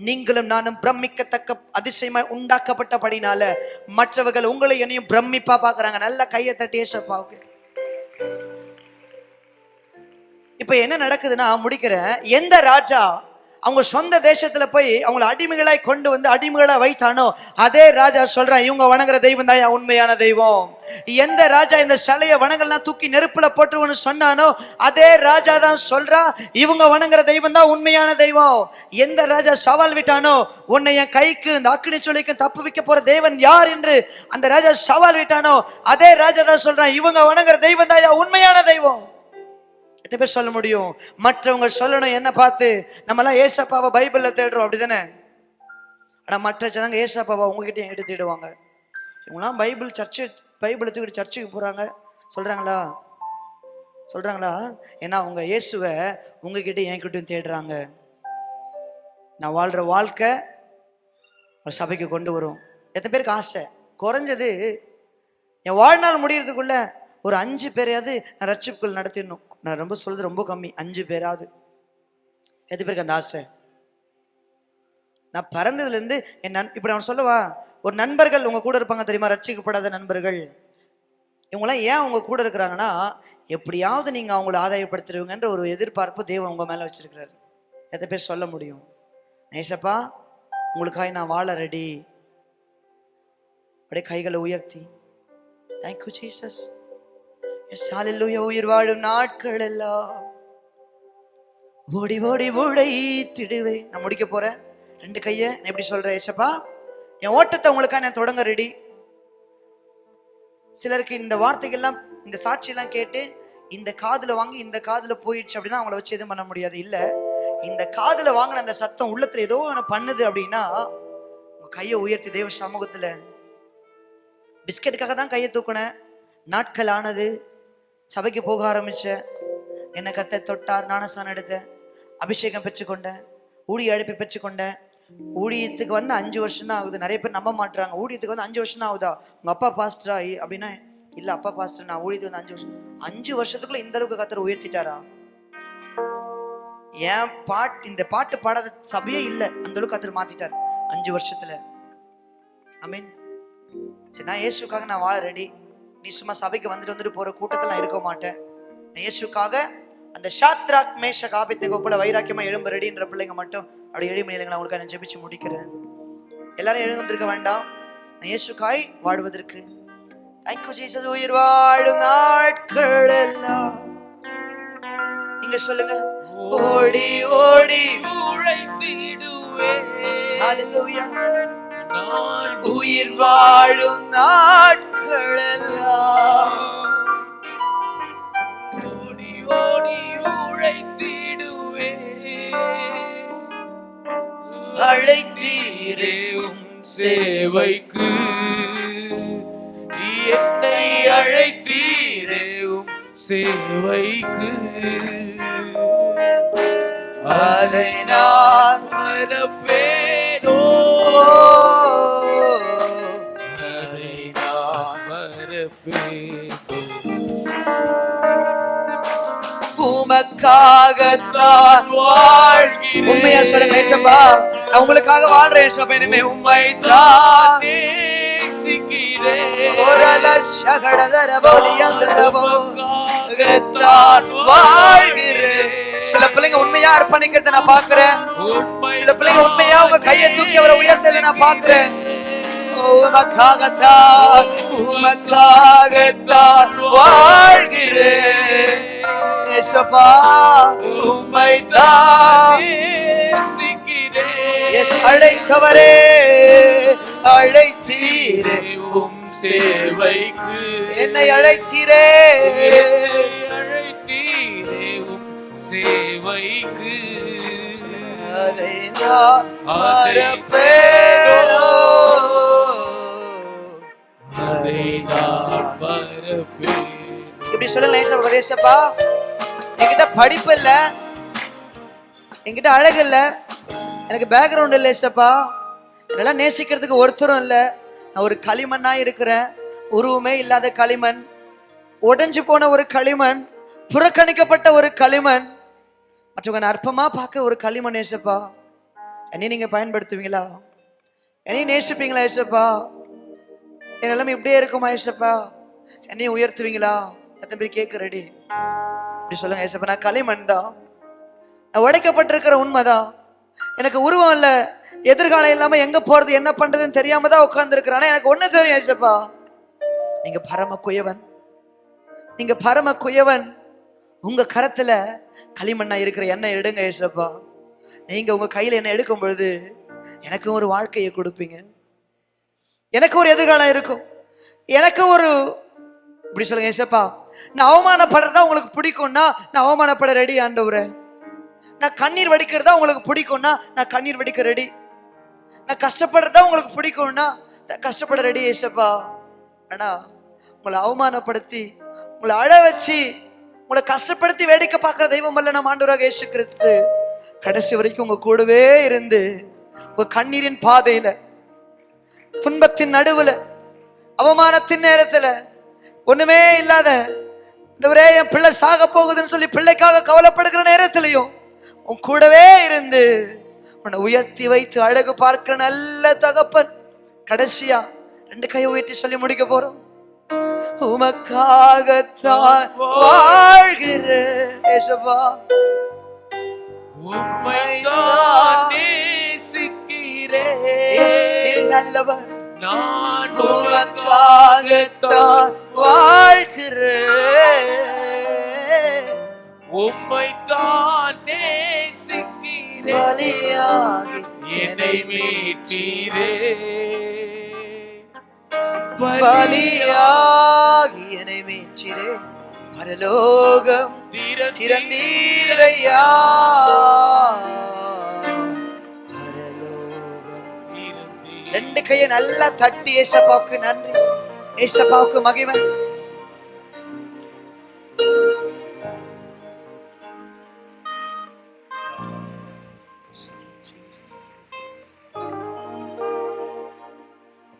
நீங்களும் நானும் பிரமிக்கத்தக்க அதிசயமாய் உண்டாக்கப்பட்டபடினால மற்றவர்கள் உங்களை என்னையும் பிரமிப்பா பாக்குறாங்க. நல்ல கையை தட்டி ஏசப்பாவுக்கு. இப்ப என்ன நடக்குதுன்னா, முடிக்கிறேன், எந்த ராஜா அவங்க சொந்த தேசத்துல போய் அவங்களை அடிமைகளாய் கொண்டு வந்து அடிமைகளா வைத்தானோ, அதே ராஜா சொல்றான், இவங்க வணங்குற தெய்வம் தான் உண்மையான தெய்வம். எந்த ராஜா இந்த சிலையை வணங்கலாம் தூக்கி நெருப்புல போட்டுருவோன்னு சொன்னானோ, அதே ராஜா தான் சொல்றான், இவங்க வணங்குற தெய்வம் தான் உண்மையான தெய்வம். எந்த ராஜா சவால் விட்டானோ, உன்னை என் கைக்கு இந்த அக்னி சொல்லிக்கும் தப்பு வைக்க போற தேவன் யார் என்று அந்த ராஜா சவால் விட்டானோ, அதே ராஜா தான் சொல்றான், இவங்க வணங்குற தெய்வம் தான் உண்மையான தெய்வம். எத்தனை பேர் சொல்ல முடியும்? மற்றவங்க சொல்லணும் என்ன பார்த்து, நம்ம எல்லாம் ஏசப்பாவை பைபிள்ல தேடுறோம், அப்படிதானே? ஆனா மற்ற ஜனங்க ஏசப்பாவை உங்ககிட்ட என்கிட்ட தேடுவாங்க. இவங்களாம் பைபிள் தூக்கிட்டு சர்ச்சுக்கு போறாங்க, சொல்றாங்களா? ஏன்னா அவங்க இயேசுவை உங்ககிட்ட என்கிட்டயும் தேடுறாங்க. நான் வாழ்ற வாழ்க்கை ஒரு சபைக்கு கொண்டு வரும். எத்தனை பேருக்கு ஆசை, குறைஞ்சது என் வாழ்நாள் முடியறதுக்குள்ள ஒரு 5 பேரையாவது நான் ரட்சிப்புகள் நடத்திடணும். நான் ரொம்ப சொல்றது ரொம்ப கம்மி, 5 பேராவது. எத்தனை பேருக்கு அந்த ஆசை? நான் பிறந்ததுல இருந்து இப்ப நான் சொல்லவா, ஒரு நண்பர்கள் உங்க கூட இருப்பாங்க தெரியுமா, ரட்சிக்கப்படாத நண்பர்கள். இவங்களாம் ஏன் உங்க கூட இருக்கிறாங்கன்னா, எப்படியாவது நீங்க அவங்கள ஆதாயப்படுத்துருவீங்கன்ற ஒரு எதிர்பார்ப்பு தேவன் உங்க மேல வச்சிருக்கிறாரு. எத்தனை பேர் சொல்ல முடியும், ஏசப்பா உங்களுக்காக நான் வாழ ரெடி? அப்படியே கைகளை உயர்த்தி, தேங்க்யூ ஜீசஸ், ஹல்லேலூயா. உயிர் வாழும் நாட்கள் எல்லாம் ஓடி ஓடி உழைத்திடுவேன். நான் முடிக்க போறேன். 2 கையை நான் எப்படி சொல்றேன், ஏசப்பா என் ஓட்டத்தை உங்களுக்காக நான் தொடங்க ரெடி. சிலருக்கு இந்த வார்த்தைகள்லாம், இந்த சாட்சியெல்லாம் கேட்டு இந்த காதுல வாங்கி இந்த காதுல போயிடுச்சு அப்படின்னா அவங்கள வச்சு எதுவும் பண்ண முடியாது. இல்ல, இந்த காதுல வாங்கின அந்த சத்தம் உள்ளத்துல ஏதோ ஒன்று பண்ணுது அப்படின்னா உங்க கையை உயர்த்தி தேவ சமூகத்துல, பிஸ்கெட்டுக்காக தான் கையை தூக்குனேன், நாட்கள் ஆனது, சபைக்கு போக ஆரம்பிச்சேன், என்னை கர்த்தர் தொட்டார், ஞானஸ்நானம் எடுத்தேன், அபிஷேகம் பெற்றுக்கொண்டேன், ஊழிய அழைப்பை பெற்றுக்கொண்டேன். ஊழியத்துக்கு வந்து 5 வருஷம் தான் ஆகுது. நிறைய பேர் நம்ப மாட்டாங்க, ஊழியத்துக்கு வந்து 5 வருஷம் தான் ஆகுதா? உங்க அப்பா பாஸ்டரா அப்படின்னா, இல்ல அப்பா பாஸ்டர், நான் ஊழியத்துக்கு வந்து 5 வருஷம். 5 வருஷத்துக்குள்ள இந்த அளவுக்கு கர்த்தர் உயர்த்திட்டாரா? இந்த பாட்டு பாடாத சபையே இல்லை, அந்த அளவுக்கு கர்த்தர் மாத்திட்டார் 5 வருஷத்துல. ஆமென். சரி, நான் இயேசுக்காக நான் வாழ ரெடி. நீ சும்மா சபைக்கு வந்துட்டு போற கூட்டத்தில் நான் இருக்க மாட்டேன். இயேசுக்காக அந்த ஷாத்ராக் மேஷக் ஆபேத்நேகோ போல வைராக்கியமா எழும்ப ரெடின்ற பிள்ளைங்க மட்டும் அப்படி எழுமணியிலங்களா உங்களுக்கு நான் ஜெபிச்சு முடிக்கிறேன். எல்லாரும் எழுந்திருக்க வேண்டாம், நான் இயேசுக்காய் வாழ்வதற்கு. Thank you Jesus. உயிர் வாழும் நாட்கள் எல்லாம் நீங்க சொல்லுங்க, ஓடி ஓடி உழைத்திடுவேன். ஹல்லேலூயா. உயிர் வாழும் நாட்கள் எல்லாம் ஓடி ஓடி உழைத்திடுவேன். அழைத்தீரே உம் சேவைக்கு என்னை அழைத்தீரே உம் சேவைக்கு அதை நான் மறப்பேனோ அதை நான் மறப்பேனோ உமக்காகத்தான் வாழ்கிறேன். உண்மையா சொல்லுங்க ஏசப்பா, நான் உங்களுக்காக வாழ்றேன் ஏசப்பா. இனிமே உம்மை தான் நேசிக்கிறேன். ஒரல சகடதரபோலியந்தரபோகத்தான் வாழ்கிறேன். சில பிள்ளைங்க உண்மையா அர்ப்பணிக்கிறத நான் பாக்குறேன். சில பிள்ளைங்க உண்மையா உங்க கையை தூக்கி அவரை உயர்த்ததை நான் பாக்குறேன். உமக்காகத்தான் உமக்காகத்தான் வாழ்கிறேன் ஏசப்பா, உம்மை தான் நேசிக்கிறேன். அழைத்தவரே அழைத்தீரே உம் சேவைக்கு என்னை அழைத்தீரே அழைத்தீரே உம் சேவைக்கு அதை நான் மறப்பேனோ அதை நான் மறப்பேன். இப்படி சொல்லுங்க ஏசப்பா. ஏசப்பா, என்கிட்ட படிப்பு இல்ல, என்கிட்ட அழகு இல்ல, எனக்கு பேக்ரவுண்ட் இல்லை ஏசப்பா, என்னெல்லாம் நேசிக்கிறதுக்கு ஒருத்தரும் இல்லை. நான் ஒரு களிமண்ணா இருக்கிறேன், உருவமே இல்லாத களிமண், உடைஞ்சு போன ஒரு களிமண், புறக்கணிக்கப்பட்ட ஒரு களிமண், மற்றவங்க அற்பமா பார்க்க ஒரு களிமண் ஏசப்பா. என்னையும் நீங்க பயன்படுத்துவீங்களா? என்னையும் நேசிப்பீங்களா ஏசப்பா? என் நிலைமை இப்படியே இருக்குமா ஏசப்பா? என்னையும் உயர்த்துவீங்களா? எத்தனை பேர் கேட்க ரெடி? இப்படி சொல்லுங்க ஏசப்பா, நான் களிமண் தான், நான் உடைக்கப்பட்டிருக்கிற உண்மைதான், எனக்கு உருவம் இல்லை, எதிர்காலம் இல்லாம எங்க போறது என்ன பண்றதுன்னு தெரியாம தான் உட்கார்ந்து இருக்கிறான். எனக்கு ஒண்ணு தெரியும் ஏசப்பா, நீங்க பரம குயவன், நீங்க பரம குயவன். உங்க கரத்துல களிமண்ணா இருக்கிற எண்ணெய் எடுங்க ஏசப்பா. நீங்க உங்க கையில என்ன எடுக்கும் பொழுது எனக்கு ஒரு வாழ்க்கையை கொடுப்பீங்க, எனக்கு ஒரு எதிர்காலம் இருக்கும், எனக்கு ஒரு இப்படி சொல்லுங்க ஏசப்பா. நான் அவமானப்படுறதா உங்களுக்கு பிடிக்கும்னா நான் அவமானப்பட ரெடி ஆண்டவரே. நான் கண்ணீர் வடிக்கிறதா உங்களுக்கு பிடிக்கும்னா நான் கண்ணீர் வடிக்க ரெடி. நான் கஷ்டப்படுறதா உங்களுக்கு பிடிக்கும்னா நான் கஷ்டப்பட ரெடி ஏசப்பா. ஆனா உங்களை அவமானப்படுத்தி, உங்களை அழ வச்சு, உங்களை கஷ்டப்படுத்தி வேடிக்கை பார்க்கிற தெய்வம் அல்ல நம்ம ஆண்டவராக இயேசு கிறிஸ்து. கடைசி வரைக்கும் உங்க கூடவே இருந்து உங்க கண்ணீரின் பாதையில, துன்பத்தின் நடுவுல, அவமானத்தின் நேரத்துல, ஒண்ணுமே இல்லாத ஆண்டவரே என் பிள்ளை சாக போகுதுன்னு சொல்லி பிள்ளைக்காக கவலைப்படுகிற நேரத்திலையும் உன் கூடவே இருந்து உன்னை உயர்த்தி வைத்து அழகு பார்க்கிற நல்ல தகப்பன். கடைசியா 2 கையை உயர்த்தி சொல்லி முடிக்க போறோம். உமக்காகத்தான் வாழ்கிறேன் ஏசப்பா, உம்மைத்தான் நேசிக்கிறேன். நல்லவர், நான் உமக்காகத்தான் வாழ்கிறேன், உம்மைத்தான் நேசிக்கிறேன். பலியாகி என்னை மீட்டீரே, பலியாகி என்னை மீட்சிரே, பரலோகம் திறந்தீரையா, பரலோகம். 2 கையை நல்லா தட்டி ஏசப்பாவுக்கு நன்றி, ஏசப்பாவுக்கு மகிமை.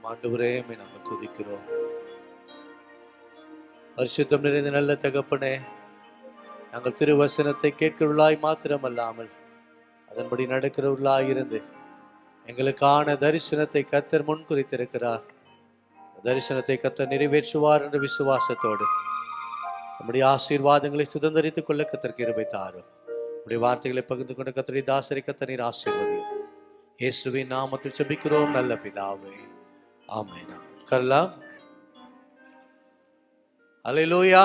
ஆண்டவரே நாங்கள் துதிக்கிறோம். பரிசுத்தம் நிறைந்த நல்ல தகப்பனே, நாங்கள் திருவசனத்தை கேட்கிறவர்களாய் மாத்திரமல்லாமல் அதன்படி நடக்கிறவர்களாய் இருந்து எங்களுக்கான தரிசனத்தை கர்த்தர் முன் குறித்திருக்கிறார். தரிசனத்தை கர்த்தர் நிறைவேற்றுவார் என்ற விசுவாசத்தோடு நம்முடைய ஆசீர்வாதங்களை சுதந்திரித்துக் கொள்ள கர்த்தர் கிருபை தாரும். நம்முடைய வார்த்தைகளை பகிர்ந்து கொண்ட கர்த்தருடைய தாசரை கர்த்தர் நீர் ஆசீர்வதியும். இயேசுவின் நாமத்தில் ஜெபிக்கிறோம் நல்ல பிதாவே, ஆமென். கரலாம். அல்லேலூயா.